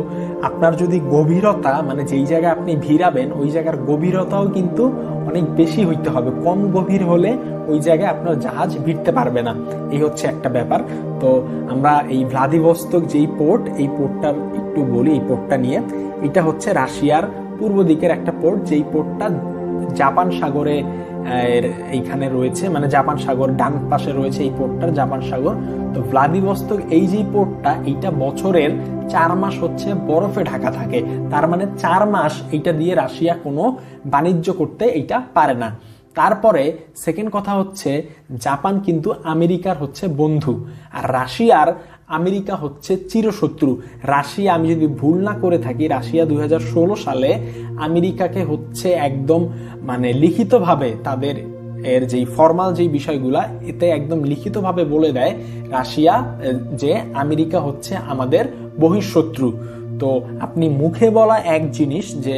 [SPEAKER 1] আপনার যদি গভীরতা, মানে যেই জায়গায় আপনি ভিড়াবেন ওই জায়গার গভীরতাও কিন্তু অনেক বেশি হইতে হবে। কম গভীর হলে ওই জায়গায় আপনার জাহাজ ভিড়তে পারবে না। এই হচ্ছে একটা ব্যাপার। তো আমরা এই ভ্লাদিভস্টক যেই পোর্ট, এই পোর্টটার একটু বলি। এই পোর্টটা নিয়ে, এটা হচ্ছে রাশিয়ার পূর্ব দিকের একটা পোর্ট, যেই পোর্টটা জাপান সাগরে এইখানে রয়েছে, মানে জাপান সাগর ডান পাশে রয়েছে এই পোর্টটার, জাপান সাগর। তো ভ্লাদিভস্টক এই যে পোর্টটা, এইটা বছরের 4 মাস হচ্ছে বরফে ঢাকা থাকে। তার মানে 4 মাস এইটা দিয়ে রাশিয়া কোনো বাণিজ্য করতে এইটা পারে না। তারপরে সেকেন্ড কথা হচ্ছে, জাপান কিন্তু আমেরিকার হচ্ছে বন্ধু, আর রাশিয়ার আমেরিকা হচ্ছে চিরশত্রু। রাশিয়া, আমি যদি ভুল না করে থাকি, রাশিয়া 2016 সালে আমেরিকাকে হচ্ছে একদম মানে লিখিতভাবে তাদের যেই ফর্মাল যেই বিষয়গুলা, এতে একদম লিখিতভাবে বলে দেয় রাশিয়া যে আমেরিকা হচ্ছে আমাদের বহিঃশত্রু। তো আপনি মুখে বলা এক জিনিস যে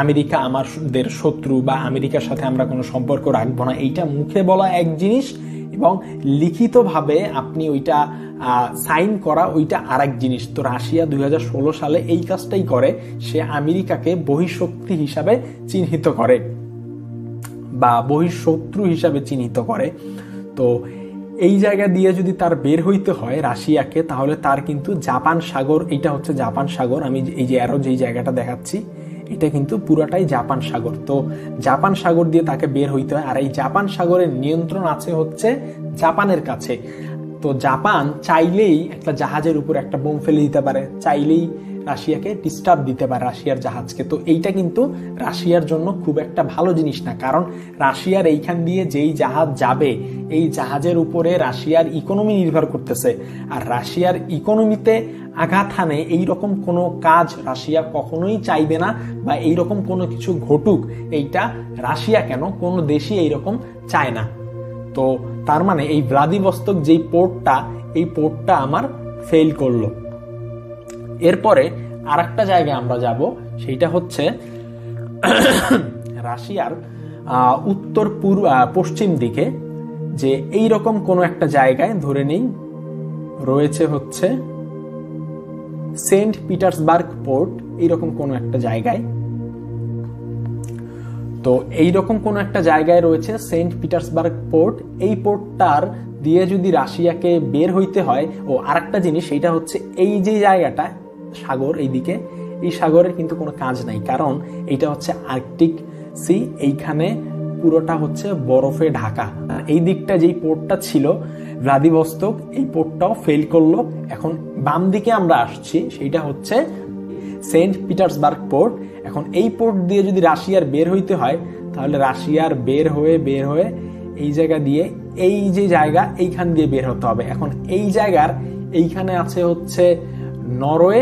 [SPEAKER 1] আমেরিকা আমাদের শত্রু বা আমেরিকার সাথে আমরা কোনো সম্পর্ক রাখবো না, এইটা মুখে বলা এক জিনিস, এবং লিখিতভাবে আপনি ওইটা সাইন করা ওইটা আরেক জিনিস। তো রাশিয়া 2016 সালে এই কাজটাই করে, সে আমেরিকাকে বহিঃশক্তি হিসাবে চিহ্নিত করে বা বহিঃশত্রু হিসাবে চিহ্নিত করে। তো এই জায়গা দিয়ে যদি তার বের হইতে হয় রাশিয়াকে, তাহলে তার কিন্তু জাপান সাগর, এটা হচ্ছে জাপান সাগর, আমি এই যে আরো যেই জায়গাটা দেখাচ্ছি এটা কিন্তু পুরাটাই জাপান সাগর। তো জাপান সাগর দিয়ে তাকে বের হইতে হয়, আর এই জাপান সাগরের নিয়ন্ত্রণ আছে হচ্ছে জাপানের কাছে। তো জাপান চাইলেই একটা জাহাজের উপর একটা বোম ফেলে দিতে পারে, চাইলেই রাশিয়াকে ডিস্টার্ব দিতে পারে রাশিয়ার জাহাজকে। তো এইটা কিন্তু রাশিয়ার জন্য খুব একটা ভালো জিনিস না, কারণ রাশিয়ার এইখান দিয়ে যেই জাহাজ যাবে এই জাহাজের উপরে রাশিয়ার ইকোনমি নির্ভর করতেছে, আর রাশিয়ার ইকোনমিতে আঘাত হানে এইরকম কোনো কাজ রাশিয়া কখনোই চাইবে না, বা এইরকম কোনো কিছু ঘটুক এইটা রাশিয়া কেন, কোনো দেশই এইরকম চায় না। তো তার মানে এই ভ্লাদিভস্টক যেই পোর্টটা, এই পোর্টটা আমার ফেল করলো। এরপরে আর একটা জায়গায় আমরা যাব, সেইটা হচ্ছে রাশিয়ার উত্তর পশ্চিম দিকে, যে এই রকম কোন একটা জায়গায় ধরে নেই রয়েছে হচ্ছে সেন্ট পিটার্সবার্গ পোর্ট, এইরকম কোন একটা জায়গায়। তো এইরকম কোন একটা জায়গায় রয়েছে সেন্ট পিটার্সবার্গ পোর্ট। এই পোর্টটার দিয়ে যদি রাশিয়াকে বের হইতে হয়, ও আরেকটা জিনিস, সেইটা হচ্ছে এই যে জায়গাটা সাগর, এইদিকে এই সাগরের কিন্তু কোনো কাজ নাই, কারণ এইটা হচ্ছে আর্কটিক সি, এইখানে পুরোটা হচ্ছে বরফে ঢাকা। এই দিকটা যেই পোর্টটা ছিল ভ্লাদিভস্টক, এই পোর্টটাও ফেল করলো। এখন বাম দিকে আমরা আসছি, সেইটা হচ্ছে সেন্ট পিটার্সবার্গ পোর্ট। এখন এই পোর্ট দিয়ে যদি রাশিয়ার বের হইতে হয়, তাহলে রাশিয়ার বের হয়ে এই জায়গা দিয়ে, এই যে জায়গা এইখান দিয়ে বের হতে হবে। এখন এই জায়গার এইখানে আছে হচ্ছে নরওয়ে,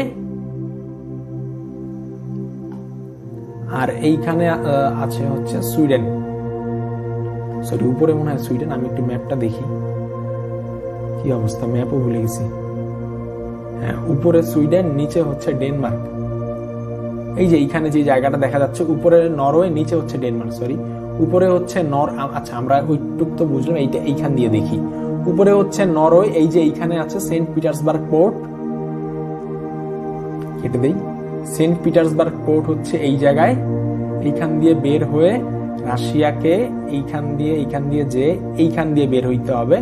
[SPEAKER 1] আর এইখানে আছে হচ্ছে সুইডেন। সরি, উপরে মনে হয় সুইডেন। আমি একটু ম্যাপটা দেখি কি অবস্থা, ম্যাপও ভুলে গেছি। হ্যাঁ, উপরে সুইডেন, নিচে হচ্ছে ডেনমার্ক। এই যে এইখানে যে জায়গাটা দেখা যাচ্ছে, উপরে নরওয়ে, নিচে হচ্ছে ডেনমার্ক। সরি, উপরে হচ্ছে আচ্ছা আমরা ওইটুক তো বুঝলাম, এইটা এইখান দিয়ে দেখি। উপরে হচ্ছে নরওয়ে, এই যে এইখানে আছে সেন্ট পিটার্সবার্গ পোর্ট, কেটে দেই। সেন্ট পিটার্সবার্গ পোর্ট হচ্ছে এই জায়গায়, এইখান দিয়ে বের হয়ে রাশিয়াকে এইখান দিয়ে যে এইখান দিয়ে বের হইতে হবে।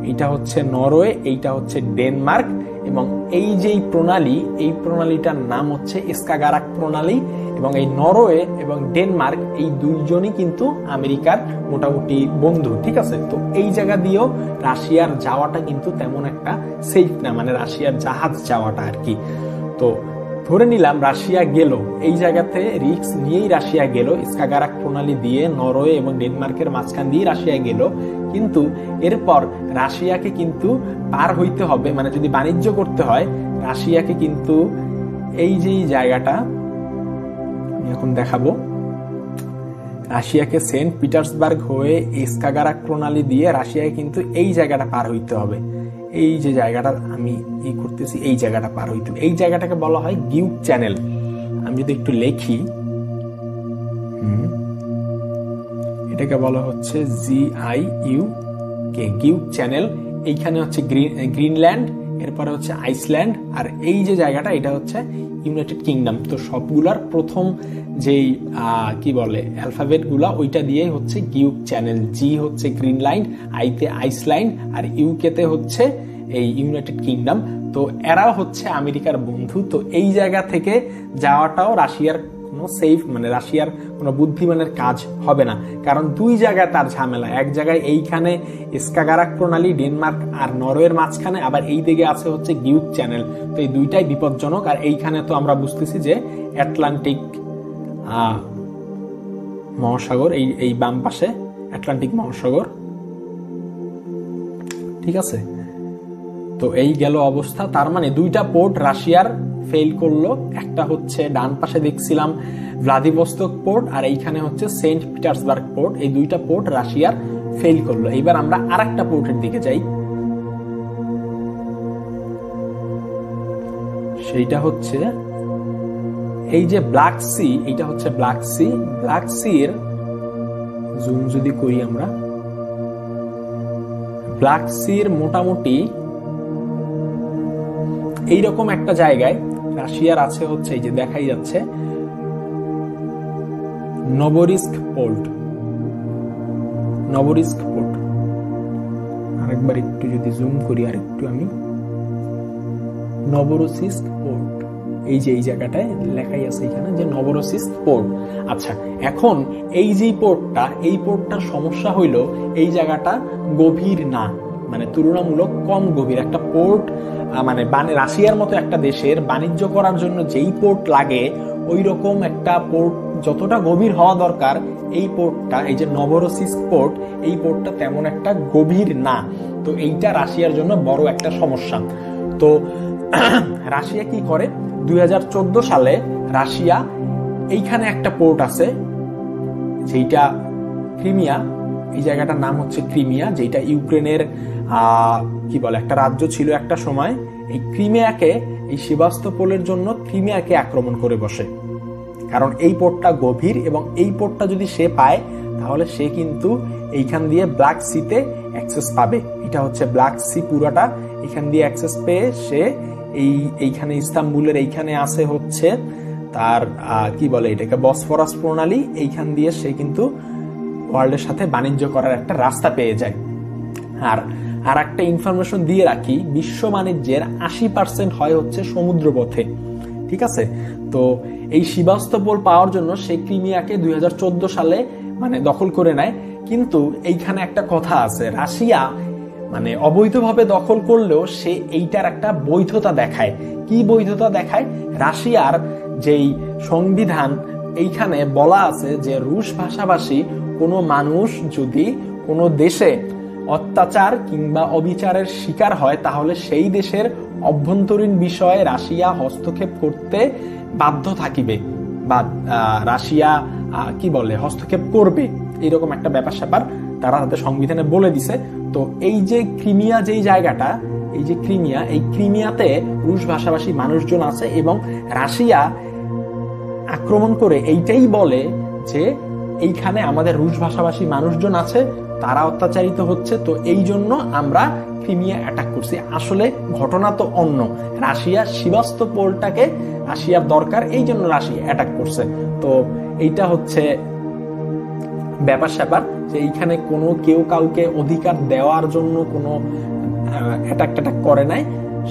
[SPEAKER 1] এইটা হচ্ছে নরওয়ে, এইটা হচ্ছে ডেনমার্ক, এবং এই যে প্রণালী, এই প্রণালীটার নাম হচ্ছে স্কাগারাক প্রণালী। এবং এই নরওয়ে এবং ডেনমার্ক এই দুইজনই কিন্তু আমেরিকার মোটামুটি বন্ধু, ঠিক আছে। তো এই জায়গা দিয়েও রাশিয়ার যাওয়াটা কিন্তু তেমন একটা সেফ না, মানে রাশিয়ার জাহাজ যাওয়াটা আর কি। তো ধরে নিলাম রাশিয়া গেল, এই জায়গাতে রিস্ক নিয়েই রাশিয়া গেল, স্কাগারাক প্রণালী দিয়ে নরওয়ে এবং ডেনমার্কের মাঝখান দিয়ে রাশিয়া গেল, কিন্তু এরপর রাশিয়াকে কিন্তু পার হইতে হবে, মানে যদি বাণিজ্য করতে হয় রাশিয়াকে কিন্তু এই যে জায়গাটা এখন দেখাবো, রাশিয়াকে সেন্ট পিটার্সবার্গ হয়ে স্কাগারাক প্রণালী দিয়ে রাশিয়াকে কিন্তু এই জায়গাটা পার হইতে হবে। এই যে জায়গাটা আমি ই করতেছি, এই জায়গাটা পার হইতে হবে। এই জায়গাটাকে বলা হয় গিউক চ্যানেল। আমি যদি একটু লেখি, এটাকে বলা হচ্ছে GIUK, গিউক চ্যানেল। এইখানে হচ্ছে গ্রিনল্যান্ড, এরপরে হচ্ছে আইসল্যান্ড, আর এই যে জায়গাটা এটা হচ্ছে ইউনাইটেড কিংডম। তো সবগুলার প্রথম যেই কি বলে অ্যালফাবেট গুলা ওইটা দিয়ে হচ্ছে গিউক চ্যানেল। জি হচ্ছে গ্রিনল্যান্ড, আইতে আইসল্যান্ড, আর ইউকেতে হচ্ছে এই ইউনাইটেড কিংডম। তো এরাও হচ্ছে আমেরিকার বন্ধু। তো এই জায়গা থেকে যাওয়াটাও রাশিয়ার কোনো সেফ, মানে রাশিয়ার কোনো বুদ্ধিমানের কাজ হবে না, কারণ দুই জায়গায় তার ঝামেলা। এক জায়গায় এইখানে স্কাগারাক প্রণালী ডেনমার্ক আর নরওয়ের মাঝখানে, আবার এই দিকে আছে হচ্ছে গিউক চ্যানেল। তো এই দুইটাই বিপজ্জনক। আর এইখানে তো আমরা বুঝতেছি যে আটলান্টিক মহাসাগর, এই বাম পাশে আটলান্টিক মহাসাগর, ঠিক আছে। তো এই গেল অবস্থা। তার মানে দুইটা পোর্ট রাশিয়ার ফেল করলো। একটা হচ্ছে ডান পাশে দেখছিলাম ভ্লাদিভস্টক পোর্ট, আর এইখানে হচ্ছে সেন্ট পিটার্সবার্গ পোর্ট। এই দুইটা পোর্ট রাশিয়ার ফেল করলো। এইবার আমরা আরেকটা পোর্টের দিকে যাই, সেইটা হচ্ছে এই যে ব্ল্যাক সি। এইটা হচ্ছে ব্ল্যাক সি। ব্ল্যাক সির জুম যদি করি আমরা, ব্ল্যাক সির মোটামুটি এইরকম একটা জায়গায় রাশিয়ার আছে হচ্ছে, এই যে দেখাই যাচ্ছে নভোরিস্ক পোর্ট। নভোরিস্ক পোর্ট আরেকবার একটু যদি জুম করি, আর একটু আমি, নভোরোসিস্ক পোর্ট, এই যে এই জায়গাটায় লেখাই আছে এখানে যে নভোরোসিস্ক পোর্ট। আচ্ছা, এখন এই যে পোর্টটা, এই পোর্টটার সমস্যা হইল এই জায়গাটা গভীর না, মানে তুলনামূলক কম গভীর। একটা পোর্ট মানে রাশিয়ার মতো একটা দেশের বাণিজ্য করার জন্য যেই পোর্ট লাগে ওই রকম একটা পোর্ট যতটা গভীর হওয়া দরকার, এই পোর্টটা, এই যে নভোরোসিস্ক পোর্ট, এই পোর্টটা তেমন একটা গভীর না। তো এইটা রাশিয়ার জন্য বড় একটা সমস্যা। তো রাশিয়া কি করে, 2014 সালে রাশিয়া এইখানে একটা পোর্ট আছে যেটা ক্রিমিয়া, এই জায়গাটার নাম হচ্ছে ক্রিমিয়া, যেটা ইউক্রেনের কি বলে একটা রাজ্য ছিল একটা সময়। এই ক্রিমিয়াকে, এই সেভাস্তোপোলের জন্য ক্রিমিয়াকে আক্রমণ করে বসে, কারণ এই পোর্টটা গভীর, এবং এই পোর্টটা যদি সে পায় তাহলে সে কিন্তু এইখান দিয়ে ব্ল্যাক সিতে অ্যাক্সেস পাবে। এটা হচ্ছে ব্ল্যাক সি পুরাটা, এখান দিয়ে অ্যাক্সেস পেয়ে সে এইখানে ইস্তাম্বুলের এইখানে আছে হচ্ছে তার কি বলে এটাকে বসফরাস প্রণালী, এইখান দিয়ে সে কিন্তু ওয়ার্ল্ডের সাথে বাণিজ্য করার একটা রাস্তা পেয়ে যায়। আর একটা ইনফরমেশন দিয়ে রাখি, বিশ্ব বাণিজ্যের 80% হয় হচ্ছে সমুদ্রপথে, ঠিক আছে। তো এই সেভাস্তোপোল পাওয়ার জন্য সে ক্রিমিয়াকে 2014 সালে মানে দখল করে নেয়। কিন্তু এইখানে একটা কথা আছে, রাশিয়া মানে অবৈধভাবে দখল করলেও সে এইটার একটা বৈধতা দেখায়। কি বৈধতা দেখায়? রাশিয়ার যেই সংবিধান, এইখানে বলা আছে যে রুশ ভাষাভাষী কোনো মানুষ যদি কোনো দেশে অত্যাচার কিংবা অবিচারের শিকার হয় তাহলে সেই দেশের অভ্যন্তরীণ বিষয়ে রাশিয়া হস্তক্ষেপ করতে বাধ্য থাকিবে, বা রাশিয়া কি বলে হস্তক্ষেপ করবে, এরকম একটা ব্যাপার স্যাপার তারা তাদের সংবিধানে বলে দিছে। তো এই যে ক্রিমিয়া যেই জায়গাটা, এই যে ক্রিমিয়া, এই ক্রিমিয়াতে রুশ ভাষাভাষী মানুষজন আছে, এবং রাশিয়া আক্রমণ করে এইটাই বলে যে এইখানে আমাদের রুশ ভাষাভাষী মানুষজন আছে, তারা অত্যাচারিত হচ্ছে, তো এই জন্য আমরা ক্রিমিয়া অ্যাটাক করছি। আসলে ঘটনা তো অন্য, রাশিয়া সেভাস্তোপোলটাকে রাশিয়ার দরকার, এই জন্য রাশিয়া অ্যাটাক করছে। তো এইটা হচ্ছে ব্যাপার স্যাপার, যে এইখানে কোনো কেউ কাউকে অধিকার দেওয়ার জন্য কোনো অ্যাটাক ট্যাটাক করে নাই।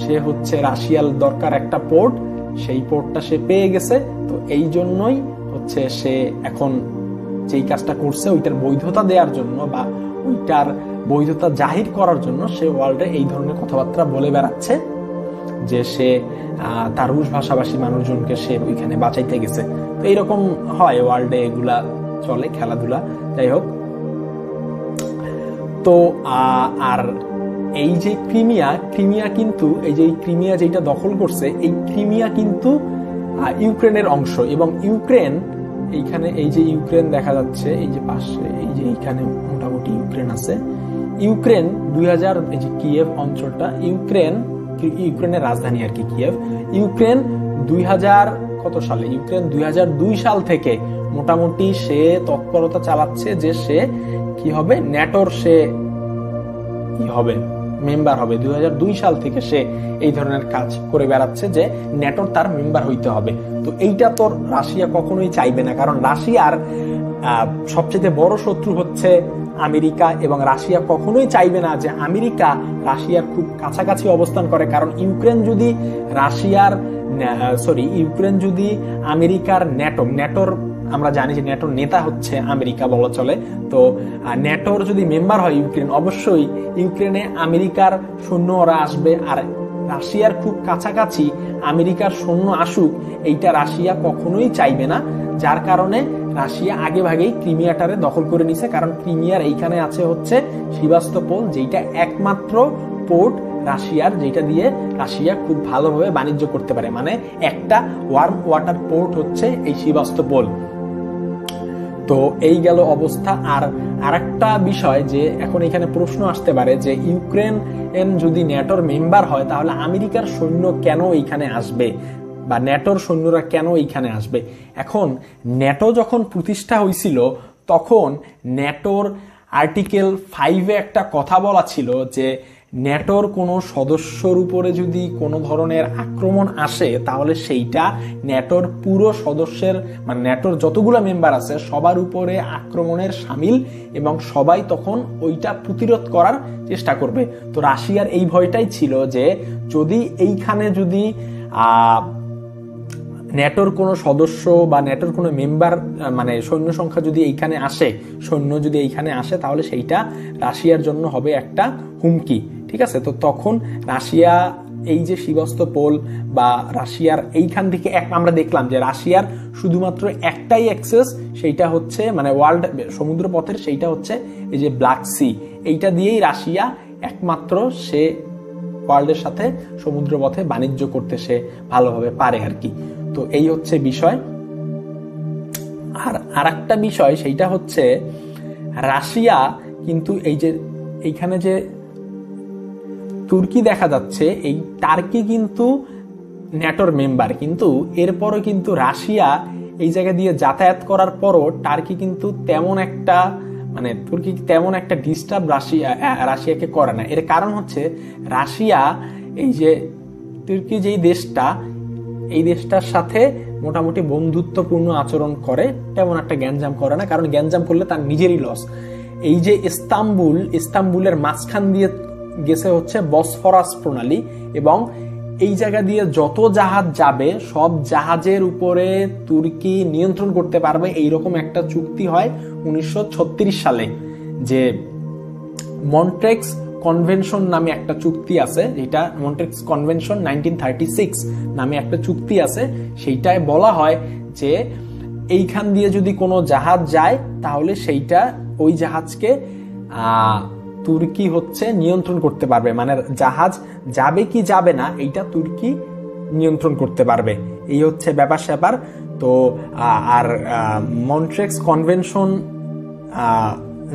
[SPEAKER 1] সে হচ্ছে রাশিয়ার দরকার একটা পোর্ট, সেই পোর্টটা সে পেয়ে গেছে। তো এই জন্যই হচ্ছে সে এখন যেই কাজটা করছে ওইটার বৈধতা দেওয়ার জন্য বা ওইটার বৈধতা জাহির করার জন্য সে ওয়ার্ল্ডে এই ধরনের কথাবার্তা বলে বেড়াচ্ছে যে সে তার রুশ ভাষাভাষী মানুষজনকে সে ওইখানে বাঁচাইতে গেছে। তো এইরকম হয় ওয়ার্ল্ডে, এগুলা চলে খেলাধুলা। যাই হোক, তো আর এই যে ক্রিমিয়া কিন্তু এই যে ক্রিমিয়া যেটা দখল করছে, এই ক্রিমিয়া কিন্তু ইউক্রেনের অংশ। এবং ইউক্রেন এইখানে, এই যে ইউক্রেন দেখা যাচ্ছে এই যে পাশে, এই যে এইখানে মোটামুটি ইউক্রেন আছে। ইউক্রেন 2000, এই যে কিয়েভ অঞ্চলটা, ইউক্রেনের রাজধানী আর কি কিয়েভ। ইউক্রেন 2000 কত সালে, ইউক্রেন 2002 সাল থেকে মোটামুটি সে তৎপরতা চালাচ্ছে যে সে কি হবে, ন্যাটোর সে কি হবে, মেম্বার হবে। 2002 সাল থেকে সে এই ধরনের কাজ করে বেড়াচ্ছে যে ন্যাটোর তার মেম্বার হইতে হবে। তো এইটা তো রাশিয়া কখনোই চাইবে না, কারণ রাশিয়ার সবচেয়ে বড় শত্রু হচ্ছে আমেরিকা, এবং রাশিয়া কখনোই চাইবে না যে আমেরিকা রাশিয়ার খুব কাছাকাছি অবস্থান করে। কারণ ইউক্রেন যদি আমেরিকার ন্যাটোর, আমরা জানি যে ন্যাটোর নেতা হচ্ছে আমেরিকা বলা চলে। তো ন্যাটোর যদি মেম্বার হয় ইউক্রেন, অবশ্যই ইউক্রেনে আমেরিকার সৈন্য ওরা আসবে। আর রাশিয়ার খুব কাছাকাছি আমেরিকার সৈন্য আসুক, এইটা রাশিয়া কখনোই চাইবে না। যার কারণে রাশিয়া আগে ভাগেই ক্রিমিয়াটারে দখল করে নিছে। কারণ ক্রিমিয়ার এইখানে আছে হচ্ছে সিভাস্তোপোল, যেটা একমাত্র পোর্ট রাশিয়ার, যেটা দিয়ে রাশিয়া খুব ভালোভাবে বাণিজ্য করতে পারে। মানে একটা ওয়ার্ম ওয়াটার পোর্ট হচ্ছে এই সিভাস্তোপোল। তো এই গেল অবস্থা। আর আরেকটা বিষয় যে এখন এখানে প্রশ্ন আসতে পারে যে ইউক্রেন যদি ন্যাটোর মেম্বার হয় তাহলে আমেরিকার সৈন্য কেন এইখানে আসবে, বা ন্যাটোর সৈন্যরা কেন এইখানে আসবে। এখন ন্যাটো যখন প্রতিষ্ঠা হয়েছিল তখন ন্যাটোর আর্টিকেল 5-এ একটা কথা বলা ছিল যে ন্যাটোর কোনো সদস্যর উপরে যদি কোনো ধরনের আক্রমণ আসে তাহলে সেইটা ন্যাটোর পুরো সদস্যের, মানে ন্যাটোর যতগুলো মেম্বার আছে সবার উপরে আক্রমণের শামিল, এবং সবাই তখন ওইটা প্রতিরোধ করার চেষ্টা করবে। তো রাশিয়ার এই ভয়টাই ছিল যে যদি এইখানে যদি ন্যাটোর কোনো সদস্য বা ন্যাটোর কোনো মেম্বার, মানে সৈন্য সংখ্যা যদি এইখানে আসে, সৈন্য যদি এইখানে আসে তাহলে সেইটা রাশিয়ার জন্য হবে একটা হুমকি। ঠিক আছে, তো তখন রাশিয়া এই যে সিভাস্তোপোল বা রাশিয়ার এইখান থেকে আমরা দেখলাম যে রাশিয়ার শুধুমাত্র একটাই অ্যাক্সেস, সেইটা হচ্ছে মানে ওয়ার্ল্ড সমুদ্র পথের, সেইটা হচ্ছে এই যে ব্ল্যাক সি। এইটা দিয়েই রাশিয়া একমাত্র সে ওয়ার্ল্ডের সাথে সমুদ্র পথে বাণিজ্য করতে সে ভালোভাবে পারে আর কি। তো এই হচ্ছে বিষয়। আর আরেকটা বিষয় সেইটা হচ্ছে রাশিয়া কিন্তু এই যে এইখানে যে তুর্কি দেখা যাচ্ছে, এই টার্কি কিন্তু ন্যাটোর মেম্বার, কিন্তু এরপরও কিন্তু রাশিয়া এই জায়গা দিয়ে যাতায়াত করার পরও টার্কি কিন্তু তেমন একটা, মানে তুর্কি তেমন একটা ডিস্টার্ব রাশিয়াকে করে না। এর কারণ হচ্ছে রাশিয়া এই যে তুর্কি যেই দেশটা, এই দেশটার সাথে মোটামুটি বন্ধুত্বপূর্ণ আচরণ করে, তেমন একটা গ্যাঞ্জাম করে না, কারণ গ্যাঞ্জাম করলে তার নিজেরই লস। এই যে ইস্তাম্বুলের মাঝখান দিয়ে গেছে হচ্ছে বসফরাস প্রণালী, এবং এই জায়গা দিয়ে যত জাহাজ যাবে সব জাহাজের উপরে তুর্কি নিয়ন্ত্রণ করতে পারবে, এইরকম একটা চুক্তি হয় 1936 সালে। যে মন্ট্রেক্স কনভেনশন নামে একটা চুক্তি আছে, যেটা মন্ট্রেক্স কনভেনশন 1936 নামে একটা চুক্তি আছে। সেইটায় বলা হয় যে এইখান দিয়ে যদি কোনো জাহাজ যায় তাহলে সেইটা ওই জাহাজকে তুর্কি হচ্ছে নিয়ন্ত্রণ করতে পারবে, মানে জাহাজ যাবে কি যাবে না এইটা তুর্কি নিয়ন্ত্রণ করতে পারবে। এই হচ্ছে ব্যাপার স্যাপার। তো আর মন্ট্রেক্স কনভেনশন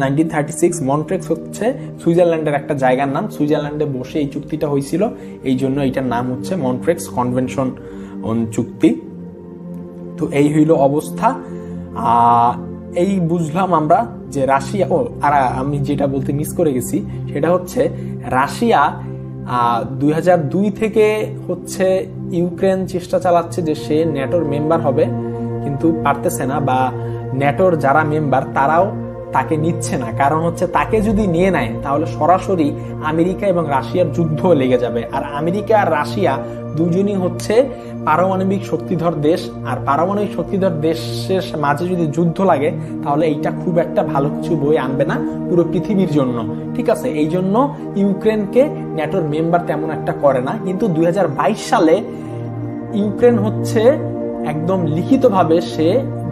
[SPEAKER 1] 1936, মন্ট্রেক্স হচ্ছে সুইজারল্যান্ডের একটা জায়গার নাম, সুইজারল্যান্ডে বসে এই চুক্তিটা হয়েছিল, এই জন্য এটার নাম হচ্ছে মন্ট্রেক্স কনভেনশন চুক্তি। তো এই হইল অবস্থা। এই বুঝলাম আমরা যে রাশিয়া, আর আমি যেটা বলতে মিস করে গেছি সেটা হচ্ছে রাশিয়া 2002 থেকে হচ্ছে ইউক্রেন চেষ্টা চালাচ্ছে যে সে ন্যাটোর মেম্বার হবে, কিন্তু পারতেছে না, বা ন্যাটোর যারা মেম্বার তারাও
[SPEAKER 2] তাকে নিচ্ছে না, কারণ হচ্ছে তাকে যদি নিয়ে নেয় তাহলে সরাসরি আমেরিকা এবং রাশিয়ার যুদ্ধ লেগে যাবে। আর আমেরিকা আর রাশিয়া দুজনই হচ্ছে পারমাণবিক শক্তিধর দেশ, আর পারমাণবিক শক্তিধর দেশের মাঝে যদি যুদ্ধ লাগে তাহলে এইটা খুব একটা ভালো কিছু বয়ে আনবে না পুরো পৃথিবীর জন্য। ঠিক আছে, এই জন্য ইউক্রেনকে ন্যাটোর মেম্বার তেমন একটা করে না। কিন্তু 2022 সালে ইউক্রেন হচ্ছে একদম লিখিতভাবে সে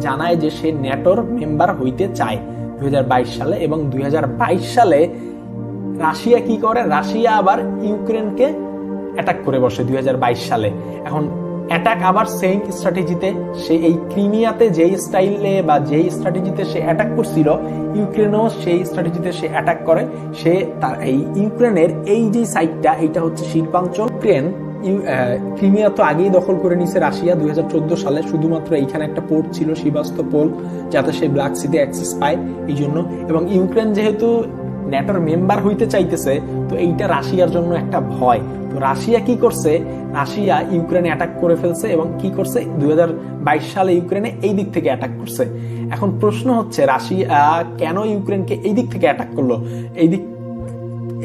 [SPEAKER 2] জানায় যে সে ন্যাটোর মেম্বার হইতে চায় 2022 সালে। এবং 2022 সালে রাশিয়া কি করে, রাশিয়া আবার ইউক্রেনকে অ্যাটাক করে বসে 2022 সালে। এখন অ্যাটাক আবার সেম স্ট্র্যাটেজিতে, সে এই ক্রিমিয়াতে যেই স্টাইলে বা যেই স্ট্র্যাটেজিতে সে অ্যাটাক করছিল, ইউক্রেনও সেই স্ট্র্যাটেজিতে সে অ্যাটাক করে। সে তার এই ইউক্রেনের এই যে সাইডটা, এটা হচ্ছে শিল্পাঞ্চল। ইউক্রেন ক্রিমিয়া তো আগেই দখল করে নিছে রাশিয়া 2014 সালে, শুধুমাত্র এইখানে একটা পোর্ট ছিল সেভাস্তোপোল, যাতে সে ব্ল্যাক সিতে অ্যাক্সেস পায় এই জন্য। এবং ইউক্রেন যেহেতু ন্যাটোর মেম্বার হইতে চাইতেছে, তো এইটা রাশিয়ার জন্য একটা ভয়। তো রাশিয়া কি করছে, রাশিয়া ইউক্রেনে অ্যাটাক করে ফেলছে। এবং কি করছে, 2022 সালে ইউক্রেনে এই দিক থেকে অ্যাটাক করছে। এখন প্রশ্ন হচ্ছে রাশিয়া কেন ইউক্রেনকে এই দিক থেকে অ্যাটাক করলো?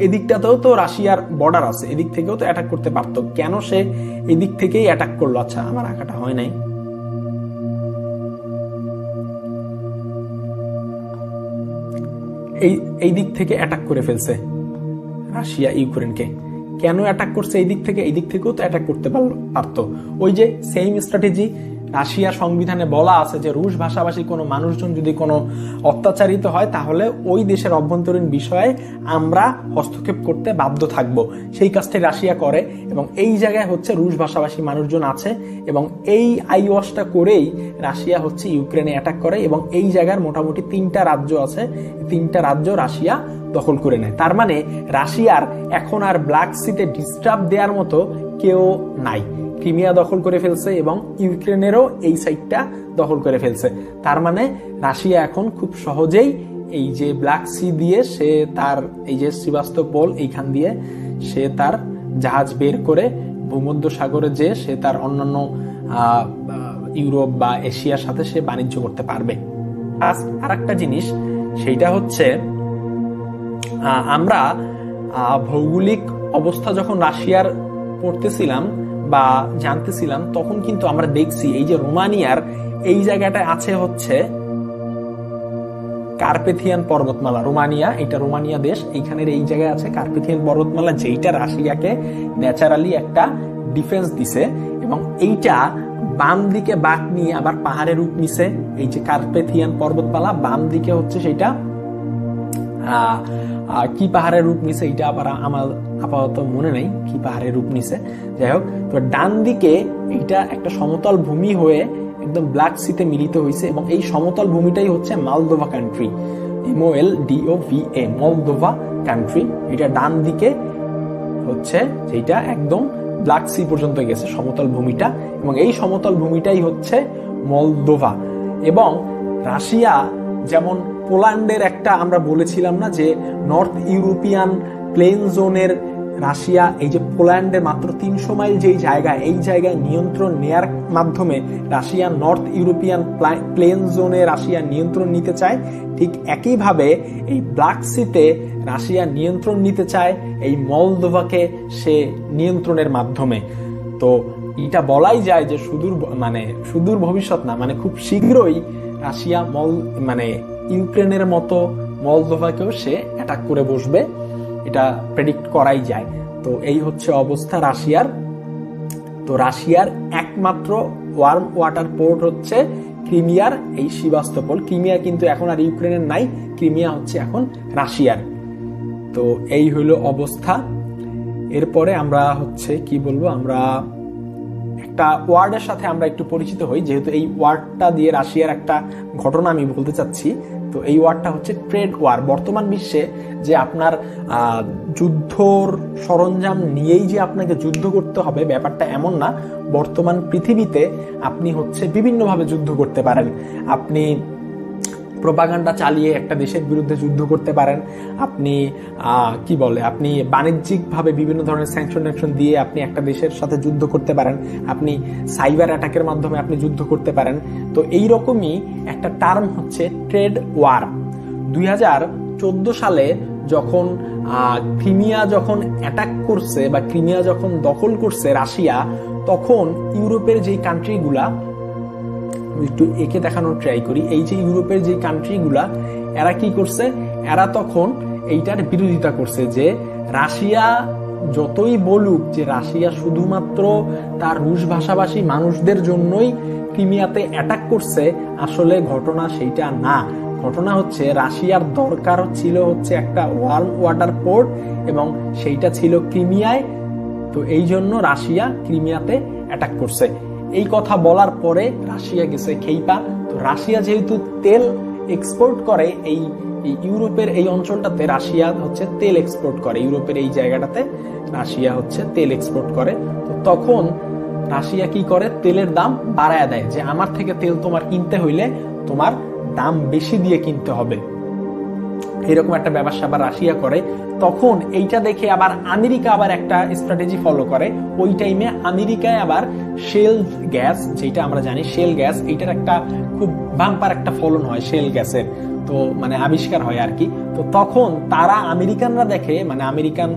[SPEAKER 2] এদিকটাতেও তো রাশিয়ার বর্ডার আছে, এদিক থেকেও তো অ্যাটাক করতে পারতো, কেন সে এদিক থেকেই অ্যাটাক করলো? আচ্ছা, আমার আঁকাটা হয় নাই। এই দিক থেকে অ্যাটাক করে ফেলছে রাশিয়া ইউক্রেনকে। কেন অ্যাটাক করছে এই দিক থেকে? এই দিক থেকেও তো অ্যাটাক করতে পারতো। ওই যে সেম স্ট্র্যাটেজি, রাশিয়ার সংবিধানে বলা আছে যে রুশ ভাষাভাষী কোনো মানুষজন যদি কোনো অত্যাচারিত হয় তাহলে ওই দেশের অভ্যন্তরীণ বিষয়ে আমরা হস্তক্ষেপ করতে বাধ্য থাকব। সেই কাজটাই রাশিয়া করে। এবং এই জায়গায় হচ্ছে রুশ ভাষাভাষী মানুষজন আছে, এবং এই আইওয়াসটা করেই রাশিয়া হচ্ছে ইউক্রেনে অ্যাটাক করে। এবং এই জায়গার মোটামুটি 3টা রাজ্য আছে, 3টা রাজ্য রাশিয়া দখল করে নেয়। তার মানে রাশিয়ার এখন আর ব্ল্যাক সিতে ডিস্টার্ব দেওয়ার মতো কেউ নাই। ক্রিমিয়া দখল করে ফেলছে এবং ইউক্রেনেরও এই সাইডটা দখল করে ফেলছে। তার মানে রাশিয়া এখন খুব সহজেই এই যে ব্ল্যাক সি দিয়ে সে তার এই যে সেভাস্তোপোল এইখান দিয়ে সে তার জাহাজ বের করে ভূমধ্য সাগরে যে সে তার অন্যান্য ইউরোপ বা এশিয়ার সাথে সে বাণিজ্য করতে পারবে। আর একটা জিনিস, সেইটা হচ্ছে আমরা ভৌগোলিক অবস্থা যখন রাশিয়ার পড়তেছিলাম বা জানতেছিলাম, তখন কিন্তু আমরা দেখছি এই যে রোমানিয়ার এই জায়গাটা আছে হচ্ছে কার্পেথিয়ান পর্বতমালা। রোমানিয়া, এটা রোমানিয়া দেশ, এইখানের এই জায়গায় আছে কার্পেথিয়ান পর্বতমালা, যেইটা রাশিয়াকে ন্যাচারালি একটা ডিফেন্স দিছে। এবং এইটা বাম দিকে বাঁক নিয়ে আবার পাহাড়ের রূপ নিছে। এই যে কার্পেথিয়ান পর্বতমালা বাম দিকে হচ্ছে সেটা কি পাহাড়ের রূপ নিছে এটা আবার আমার আপাতত মনে নেই কি পাহাড়ের রূপ নিছে। যাই হোক, তো ডান দিকে এটা একটা সমতল ভূমি হয়ে একদম ব্ল্যাক সিতে মিলিত হয়েছে। এবং এই সমতল ভূমিটাই হচ্ছে Moldova country, MOLDOVA, Moldova country. এটা ডান দিকে হচ্ছে যেটা একদম ব্ল্যাক সি পর্যন্ত গেছে সমতল ভূমিটা, এবং এই সমতল ভূমিটাই হচ্ছে মলদোভা। এবং রাশিয়া যেমন পোল্যান্ডের একটা আমরা বলেছিলাম না যে নর্থ ইউরোপিয়ান প্লেন জোনের রাশিয়া, এই যে পোল্যান্ডের মাত্র 300 মাইল যেই জায়গায়, এই জায়গায় নিয়ন্ত্রণ নেয়ার মাধ্যমে রাশিয়া নর্থ ইউরোপিয়ান প্লেন জোনে রাশিয়া নিয়ন্ত্রণ নিতে চায়। ঠিক একইভাবে এই ব্ল্যাক সিতে রাশিয়া নিয়ন্ত্রণ নিতে চায় এই মলদোভাকে নিয়ন্ত্রণের মাধ্যমে। তো এটা বলাই যায় যে সুদূর ভবিষ্যৎ না, খুব শীঘ্রই রাশিয়া ইউক্রেনের মতো মলদোভাকেও সে অ্যাটাক করে বসবে, এটা প্রেডিক্ট করাই যায়। তো এই হচ্ছে অবস্থা রাশিয়ার। তো রাশিয়ার একমাত্র ওয়ার্ম ওয়াটার পোর্ট হচ্ছে ক্রিমিয়ার এই সেভাস্তোপোল। ক্রিমিয়া কিন্তু এখন আর ইউক্রেনের নাই, ক্রিমিয়া হচ্ছে এখন রাশিয়ার। তো এই হলো অবস্থা। এরপরে আমরা হচ্ছে কি বলবো, আমরা একটা ওয়ার্ডের সাথে আমরা একটু পরিচিত হই, যেহেতু এই ওয়ার্ডটা দিয়ে রাশিয়ার একটা ঘটনা আমি বলতে চাচ্ছি। তো এই ওয়ার্ডটা হচ্ছে ট্রেড ওয়ার। বর্তমান বিশ্বে যে আপনার যুদ্ধর সরঞ্জাম নিয়েই যে আপনাকে যুদ্ধ করতে হবে ব্যাপারটা এমন না। বর্তমান পৃথিবীতে আপনি হচ্ছে বিভিন্নভাবে যুদ্ধ করতে পারেন। আপনি প্রোপাগান্ডা চালিয়ে একটা দেশের বিরুদ্ধে যুদ্ধ করতে পারেন। আপনি আপনি বাণিজ্যিকভাবে বিভিন্ন ধরনের স্যাংশন দিয়ে আপনি একটা দেশের সাথে যুদ্ধ করতে পারেন। আপনি সাইবার অ্যাটাকের মাধ্যমে আপনি যুদ্ধ করতে পারেন। তো এই রকমই একটা টার্ম হচ্ছে ট্রেড ওয়ার। 2014 সালে যখন ক্রিমিয়া যখন অ্যাটাক করছে বা ক্রিমিয়া যখন দখল করছে রাশিয়া, তখন ইউরোপের যে কান্ট্রিগুলা, একটু একে দেখানোর ট্রাই করি, এই যে ইউরোপের যে কান্ট্রিগুলা এরা কি করছে, এরা তখন এইটার বিরোধিতা করছে যে রাশিয়া যতই বলুক যে রাশিয়া শুধুমাত্র তার রুশ ভাষাভাষী মানুষদের জন্যই ক্রিমিয়াতে অ্যাটাক করছে, আসলে ঘটনা সেইটা না। ঘটনা হচ্ছে রাশিয়ার দরকার ছিল হচ্ছে একটা ওয়ার্ম ওয়াটার পোর্ট এবং সেইটা ছিল ক্রিমিয়ায়। তো এই জন্য রাশিয়া ক্রিমিয়াতে অ্যাটাক করছে। এই কথা বলার পরে রাশিয়া গেছে খেইপা। তো রাশিয়া যেহেতু তেল এক্সপোর্ট করে, এই ইউরোপের এই অঞ্চলটাতে রাশিয়া হচ্ছে তেল এক্সপোর্ট করে, ইউরোপের এই জায়গাটাতে রাশিয়া হচ্ছে তেল এক্সপোর্ট করে। তো তখন রাশিয়া কি করে, তেলের দাম বাড়ায় দেয় যে আমার থেকে তেল তোমার কিনতে হইলে তোমার দাম বেশি দিয়ে কিনতে হবে, এরকম একটা ব্যবসা আবার রাশিয়া করে। তখন এইটা দেখে আবার আমেরিকা আবার একটা স্ট্র্যাটেজি ফলো করে। ওই টাইমে আমেরিকায় আবার শেল গ্যাস, যেটা আমরা জানি শেল গ্যাস, এইটার একটা খুব বাম্পার একটা ফলন হয় শেল গ্যাসের, তো মানে আবিষ্কার হয় আর কি। তো তখন তারা আমেরিকানরা দেখে, মানে আমেরিকান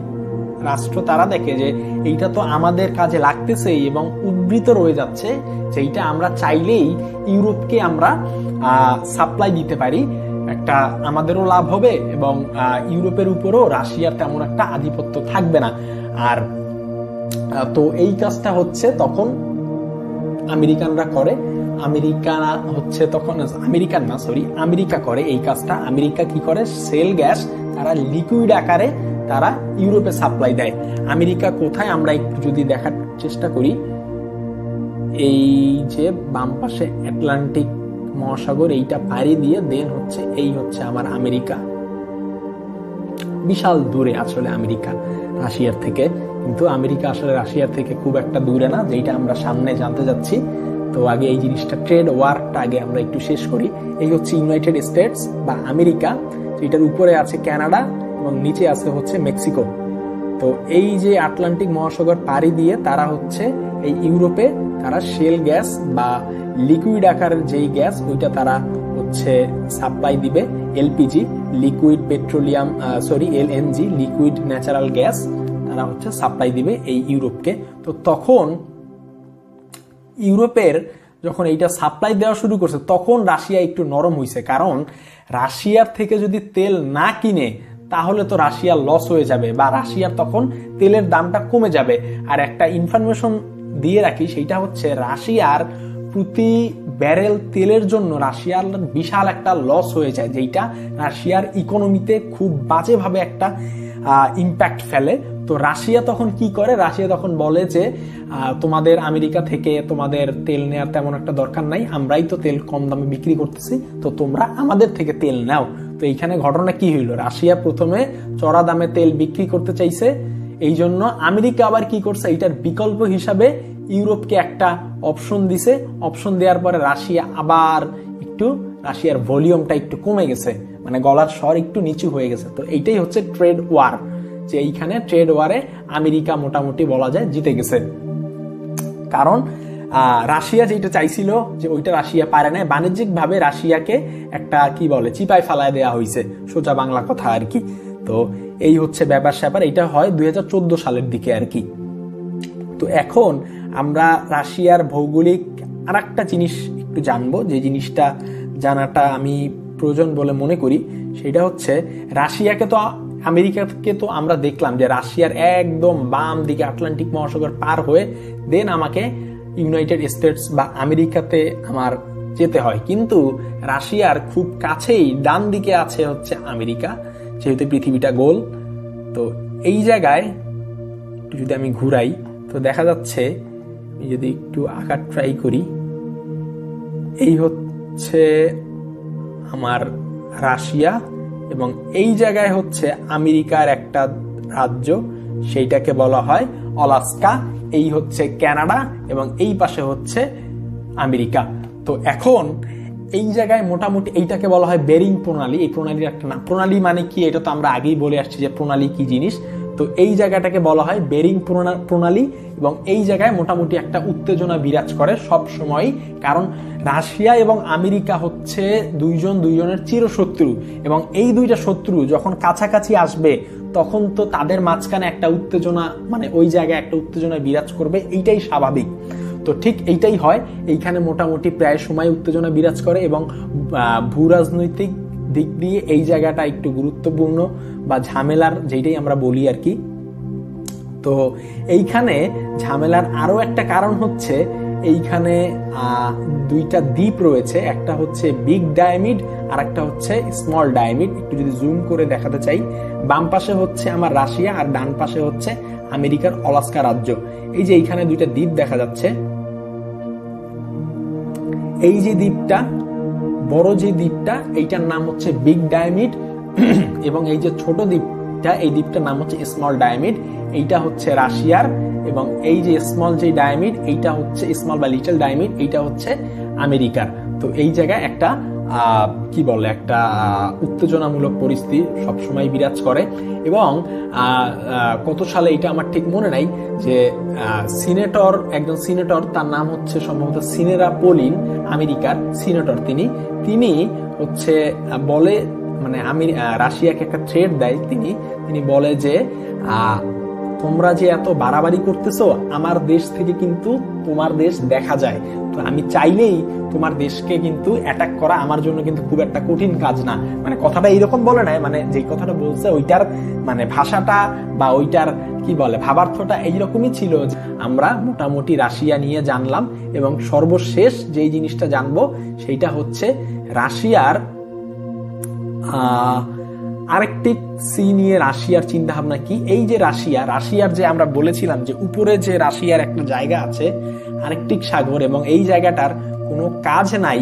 [SPEAKER 2] রাষ্ট্র তারা দেখে যে এইটা তো আমাদের কাজে লাগতেছে এবং উদ্বৃত রয়ে যাচ্ছে, যেটা আমরা চাইলেই ইউরোপকে আমরা সাপ্লাই দিতে পারি, একটা আমাদেরও লাভ হবে এবং ইউরোপের উপরও রাশিয়ার তেমন একটা আধিপত্য থাকবে না। আর তো এই কাজটা হচ্ছে তখন আমেরিকানরা করে। আমেরিকা করে এই কাজটা। আমেরিকা কি করে, সেল গ্যাস তারা লিকুইড আকারে তারা ইউরোপে সাপ্লাই দেয়। আমেরিকা কোথায় আমরা একটু যদি দেখার চেষ্টা করি, এই যে বাম পাশে আটলান্টিক মহাসাগর, এইটা পাড়ি দিয়ে দেন হচ্ছে এই হচ্ছে আমার আমেরিকা। বিশাল দূরে আসলে আমেরিকা রাশিয়ার থেকে, কিন্তু আমেরিকা আসলে রাশিয়ার থেকে খুব একটা দূরে না, যেটা আমরা সামনে জানতে যাচ্ছি। তো আগে এই জিনিসটা, ট্রেড ওয়ারটা আগে আমরা একটু শেষ করি। এই হচ্ছে ইউনাইটেড স্টেটস বা আমেরিকা, যেটার উপরে আছে কানাডা এবং নিচে আছে হচ্ছে মেক্সিকো। তো এই যে আটলান্টিক মহাসাগর পাড়ি দিয়ে তারা হচ্ছে এই ইউরোপে তারা শেল গ্যাস বা লিকুইড আকারের যেই গ্যাস, ওইটা তারা হচ্ছে সাপ্লাই দিবে। LPG, liquid petroleum, LNG, liquid natural gas, তারা হচ্ছে সাপ্লাই দিবে এই ইউরোপকে। তো তখন ইউরোপের যখন এইটা সাপ্লাই দেওয়া শুরু করছে, তখন রাশিয়া একটু নরম হয়েছে, কারণ রাশিয়ার থেকে যদি তেল না কিনে তাহলে তো রাশিয়ার লস হয়ে যাবে বা রাশিয়ার তখন তেলের দামটা কমে যাবে। আর একটা ইনফরমেশন দিয়ে রাখি, সেইটা হচ্ছে রাশিয়ার প্রতি ব্যারেল তেলের জন্য রাশিয়ার বিশাল একটা লস হয়ে যায়, যেটা রাশিয়ার ইকোনমিতে খুব বাজেভাবে একটা ইম্প্যাক্ট ফেলে। তো রাশিয়া তখন কি করে, রাশিয়া তখন বলে যে তোমাদের আমেরিকা থেকে তোমাদের তেল নেওয়ার তেমন একটা দরকার নাই, আমরাই তো তেল কম দামে বিক্রি করতেছি, তো তোমরা আমাদের থেকে তেল নাও। তো এইখানে ঘটনা কি হইলো, রাশিয়া প্রথমে চড়া দামে তেল বিক্রি করতে চাইছে, এই জন্য আমেরিকা আবার কি করছে, এইটার বিকল্প হিসাবে ইউরোপকে একটা অপশন দিছে। অপশন দেওয়ার পরে রাশিয়া আবার একটু, রাশিয়ার ভলিউমটা একটু কমে গেছে, মানে গলার স্বর একটু নিচু হয়ে গেছে। তো এইটাই হচ্ছে ট্রেড ওয়ার, যে এইখানে ট্রেড ওয়ারে আমেরিকা মোটামুটি বলা যায় জিতে গেছে। কারণ রাশিয়া যেটা চাইছিল যে ওইটা রাশিয়া পারে না, বাণিজ্যিক ভাবে রাশিয়াকে একটা কি বলে চিপায় ফালায় দেওয়া হয়েছে, সোজা বাংলা কথা আর কি। তো এই হচ্ছে ব্যাপার স্যাপার, এটা হয় 2014 সালের দিকে আর কি। তো এখন আমরা রাশিয়ার ভৌগোলিক আর একটা জিনিস একটু জানবো, যে জিনিসটা জানাটা আমি প্রয়োজন বলে মনে করি। সেটা হচ্ছে রাশিয়াকে তো, আমেরিকাকে তো আমরা দেখলাম যে রাশিয়ার একদম বাম দিকে আটলান্টিক মহাসাগর পার হয়ে দেন আমাকে ইউনাইটেড স্টেটস বা আমেরিকাতে আমার যেতে হয়, কিন্তু রাশিয়ার খুব কাছেই ডান দিকে আছে হচ্ছে আমেরিকা, যেহেতু পৃথিবীটা গোল। তো এই জায়গায় যদি আমি ঘুরাই তো দেখা যাচ্ছে, যদি একটু আঁকার ট্রাই করি, এই হচ্ছে আমার রাশিয়া এবং এই জায়গায় হচ্ছে আমেরিকার একটা রাজ্য, সেইটাকে বলা হয় আলাস্কা। এই হচ্ছে কানাডা এবং এই পাশে হচ্ছে আমেরিকা। তো এখন এই জায়গায় মোটামুটি এইটাকে বলা হয় বেরিং প্রণালী। এই প্রণালীর একটা নাম, প্রণালী মানে কি এটা তো আমরা আগেই বলে আসছি যে প্রণালী কি জিনিস। তো এই জায়গাটাকে বলা হয় বেরিং প্রণালী, এবং এই জায়গায় মোটামুটি একটা উত্তেজনা বিরাজ করে সব সময়, কারণ রাশিয়া এবং আমেরিকা হচ্ছে দুইজনের চিরশত্রু, এবং এই দুইটা শত্রু যখন কাছাকাছি আসবে তখন তো তাদের মাঝখানে একটা উত্তেজনা, মানে ওই জায়গায় একটা উত্তেজনা বিরাজ করবে, এইটাই স্বাভাবিক। তো ঠিক এইটাই হয়, এইখানে মোটামুটি প্রায় সময় উত্তেজনা বিরাজ করে, এবং ভূ রাজনৈতিক দিক দিয়ে এই জায়গাটা একটু গুরুত্বপূর্ণ বা ঝামেলার, যেটাই আমরা বলি আর কি। তো এইখানে ঝামেলার আরো একটা কারণ হচ্ছে এইখানে দুইটা দ্বীপ রয়েছে, একটা হচ্ছে বিগ ডায়ামিড আর একটা হচ্ছে স্মল ডায়ামিড। একটু যদি জুম করে দেখাতে চাই, বাম পাশে হচ্ছে আমার রাশিয়া আর ডান পাশে হচ্ছে আমেরিকার অলাস্কা রাজ্য। এই যে এইখানে দুইটা দ্বীপ দেখা যাচ্ছে, এই যে দ্বীপটা, বড় যে দ্বীপটা, এইটার নাম হচ্ছে বিগ ডায়ামিড, এবং এই যে ছোট দ্বীপটা, এই দ্বীপটার নাম হচ্ছে স্মল ডায়ামিড। এইটা হচ্ছে রাশিয়ার, এবং এই যে স্মল যে ডায়ামিড, এইটা হচ্ছে স্মল বা লিটল ডায়ামিড, এইটা হচ্ছে আমেরিকার। তো এই জায়গায় একটা কি বলে, একটা উত্তেজনামূলক পরিস্থিতি সবসময় বিরাজ করে। এবং কত সালে এটা আমার ঠিক মনে নাই, যে একজন সিনেটর, তার নাম হচ্ছে সম্ভবত সিনেরা পোলিন, আমেরিকার সিনেটর, তিনি হচ্ছে বলে, মানে রাশিয়াকে একটা থ্রেট দেয়, তিনি বলে যে তোমরা যে এত বাড়াবাড়ি করতেছো, আমার দেশ থেকে কিন্তু তোমার দেশ দেখা যায়, তো আমি চাইলেই তোমার দেশকে কিন্তু অ্যাটাক করা আমার জন্য কিন্তু খুব একটা কঠিন কাজ না। মানে কথাটা এইরকম বলে নাই, মানে যে কথাটা বলছে ওইটার মানে ভাষাটা বা ওইটার কি বলে ভাবার্থটা এইরকমই ছিল। আমরা মোটামুটি রাশিয়া নিয়ে জানলাম, এবং সর্বশেষ যেই জিনিসটা জানবো সেইটা হচ্ছে রাশিয়ার আর্কটিক সি নিয়ে রাশিয়ার চিন্তা ভাবনা কি। এই যে রাশিয়ার যে আমরা বলেছিলাম যে উপরে যে রাশিয়ার একটা জায়গা আছে আর্কটিক সাগর, এবং এই জায়গাটার কোনো কাজ নাই,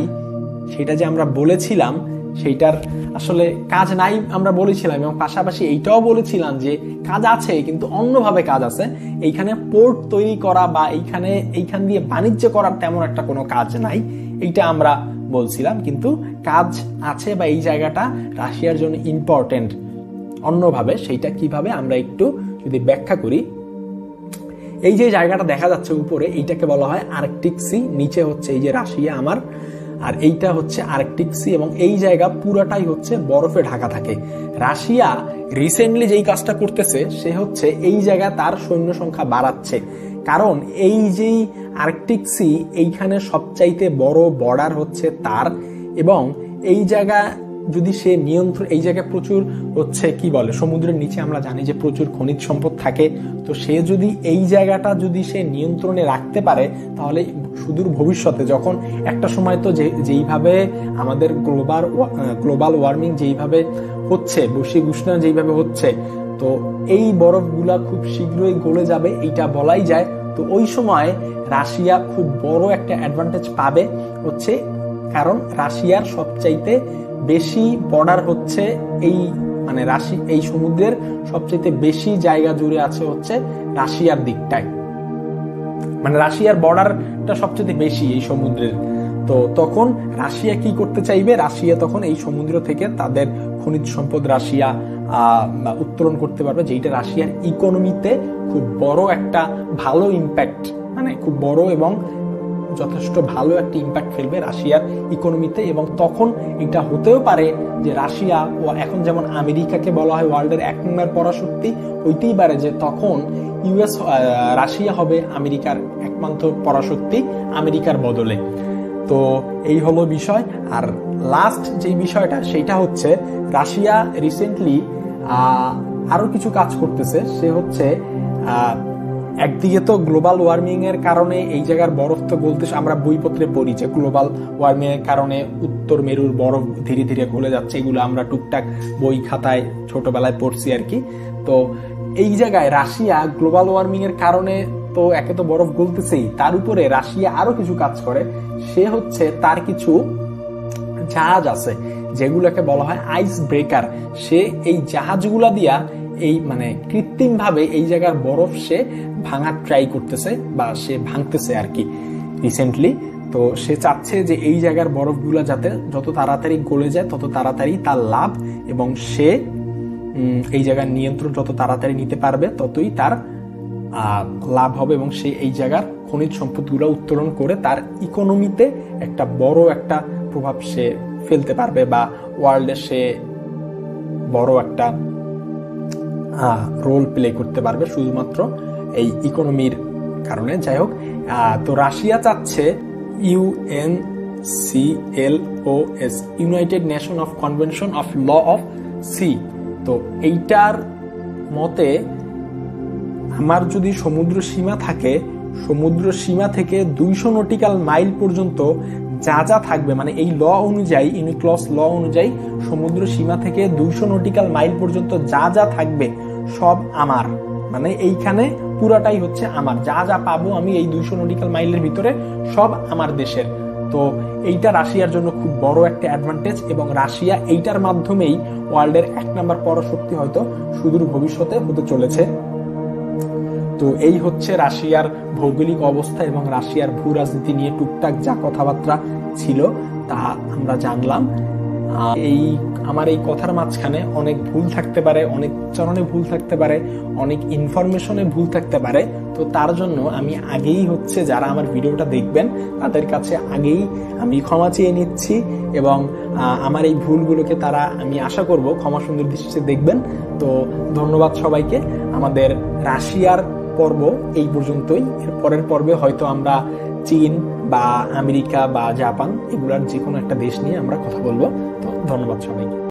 [SPEAKER 2] সেটা যে আমরা বলেছিলাম সেইটার আসলে কাজ নাই আমরা বলেছিলাম, এবং পাশাপাশি এইটাও বলেছিলাম যে কাজ আছে কিন্তু অন্যভাবে কাজ আছে। এইখানে পোর্ট তৈরি করা বা এইখান দিয়ে বাণিজ্য করার তেমন একটা কোনো কাজ নাই, এইটা আমরা বলছিলাম, কিন্তু কাজ আছে বা এই জায়গাটা রাশিয়ার জন্য ইম্পর্টেন্ট অন্যভাবে। সেইটা কিভাবে আমরা একটু যদি ব্যাখ্যা করি, এই যে জায়গাটা দেখা যাচ্ছে উপরে, এইটাকে বলা হয় আর্কটিক সি, নিচে হচ্ছে এই যে রাশিয়া আমার, আর এইটা হচ্ছে আর্কটিক সি, এবং এই জায়গা পুরাটাই হচ্ছে বরফে ঢাকা থাকে। রাশিয়া রিসেন্টলি যেই কাজটা করতেছে সে হচ্ছে এই জায়গা তার সৈন্য সংখ্যা বাড়াচ্ছে, কারণ এই যেই আর্কটিক সি, এইখানে সবচাইতে বড় বর্ডার হচ্ছে তার, এবং এই জায়গা যদি সে নিয়ন্ত্রণ, এই জায়গায় প্রচুর হচ্ছে কি বলে সমুদ্রের নিচে আমরা জানি যে প্রচুর খনিজ সম্পদ থাকে, তো সে যদি এই জায়গাটা যদি সে নিয়ন্ত্রণে রাখতে পারে, তাহলে সুদূর ভবিষ্যতে যখন একটা সময় তো যেইভাবে আমাদের গ্লোবাল ওয়ার্মিং যেইভাবে হচ্ছে, বৈশ্বিক উষ্ণায়ন যেইভাবে হচ্ছে, তো এই বরফগুলা খুব শীঘ্রই গলে যাবে, এইটা বলাই যায়। তো ওই সময় রাশিয়া খুব বড় একটা অ্যাডভান্টেজ পাবে, হচ্ছে কারণ রাশিয়ার সবচাইতে বেশি বর্ডার হচ্ছে এই সমুদ্রের সবচাইতে বেশি জায়গা জুড়ে আছে হচ্ছে রাশিয়ার দিকটায়, মানে রাশিয়ার বর্ডারটা সবচেয়ে বেশি এই সমুদ্রের। তো তখন রাশিয়া কি করতে চাইবে, রাশিয়া তখন এই সমুদ্র থেকে তাদের খনিজ সম্পদ রাশিয়া উত্তোলন করতে পারবে, যেটা রাশিয়ার ইকোনমিতে খুব বড় একটা ভালো ইম্প্যাক্ট, মানে খুব বড় এবং যথেষ্ট ভালো একটা ইম্প্যাক্ট ফেলবে রাশিয়ার ইকোনমিতে। এবং তখন এটা হতেও পারে যে রাশিয়া, ও এখন যেমন আমেরিকাকে বলা হয় ওয়ার্ল্ডের 1 নম্বর পরাশক্তি, হইতেই পারে যে তখন রাশিয়া হবে আমেরিকার একমাত্র পরাশক্তি আমেরিকার বদলে। তো এই হলো বিষয়। আর লাস্ট যে বিষয়টা সেইটা হচ্ছে রাশিয়া রিসেন্টলি আরো কিছু কাজ করতেছে, সে হচ্ছে একদিকে তো গ্লোবাল ওয়ার্মিং এর কারণে এই জায়গার বরফ তো গলতেছে, আমরা বইপত্রে পড়ি যে গ্লোবাল ওয়ার্মিং এর কারণে উত্তর মেরুর বরফ ধীরে ধীরে গলে যাচ্ছে, এগুলো আমরা টুকটাক বই খাতায় ছোটবেলায় পড়ছি আর কি। তো এই জায়গায় রাশিয়া গ্লোবাল ওয়ার্মিং এর কারণে তো একে তো বরফ গলতেছেই, তার উপরে রাশিয়া আরো কিছু কাজ করে, সে হচ্ছে তার কিছু জাহাজ আছে যেগুলোকে বলা হয় আইস ব্রেকার, সে এই জাহাজগুলা দিয়া এই মানে কৃত্রিম ভাবে এই জায়গার বরফ সে ভাঙার ট্রাই করতেছে বা সে ভাঙতেছে আর কি রিসেন্টলি। তো সে চাচ্ছে যে এই জায়গার বরফগুলা যাতে যত তাড়াতাড়ি গলে যায় তত তাড়াতাড়ি তার লাভ, এবং সে এই জায়গার নিয়ন্ত্রণ যত তাড়াতাড়ি নিতে পারবে ততই তার লাভ হবে এবং সে এই জায়গার খনিজ সম্পদগুলো উত্তোলন করে তার ইকোনমিতে একটা বড় একটা প্রভাব সে ফেলতে পারবে বা ওয়ার্ল্ডে সে বড় একটা রোল প্লে করতে পারবে শুধুমাত্র এই ইকোনমির কারণে। যাই হোক, তো রাশিয়া চাচ্ছে UNCLOS, United Nation of convention of law of sea. তো এইটার মতে আমার যদি সমুদ্র সীমা থাকে, সমুদ্র সীমা থেকে 200 নটিক্যাল মাইল পর্যন্ত যা যা থাকবে, মানে এই ল অনুযায়ী, ইউনিক্লস ল অনুযায়ী সমুদ্র সীমা থেকে 200 নটিক্যাল মাইল পর্যন্ত যা যা থাকবে সব আমার, মানে এইখানে পুরাটাই হচ্ছে আমার, যা যা পাবো আমি এই 200 নটিক্যাল মাইলের ভিতরে সব আমার দেশের। তো এইটা রাশিয়ার জন্য খুব বড় একটা অ্যাডভান্টেজ এবং রাশিয়া এইটার মাধ্যমেই ওয়ার্ল্ডের 1 নম্বর পরাশক্তি হয়তো সুদূর ভবিষ্যতে হতে চলেছে। তো এই হচ্ছে রাশিয়ার ভৌগোলিক অবস্থা এবং রাশিয়ার ভূ রাজনীতি নিয়ে টুকটাক যা কথাবার্তা ছিল তা আমরা জানলাম। আমার এই কথার মাঝখানে অনেক ভুল থাকতে পারে, অনেক উচ্চারণে ভুল থাকতে পারে, অনেক ইনফরমেশনে ভুল থাকতে পারে। তো তার জন্য আমি আগেই হচ্ছে যারা আমার ভিডিওটা দেখবেন তাদের কাছে আগেই আমি ক্ষমা চেয়ে নিচ্ছি এবং আমার এই ভুলগুলোকে তারা, আমি আশা করব, ক্ষমা সুন্দর দৃষ্টিতে দেখবেন। তো ধন্যবাদ সবাইকে। আমাদের রাশিয়ার পর্ব এই পর্যন্তই। এর পরের পর্বে হয়তো আমরা চীন বা আমেরিকা বা জাপান এগুলার যে কোনো একটা দেশ নিয়ে আমরা কথা বলবো। তো ধন্যবাদ সবাইকে।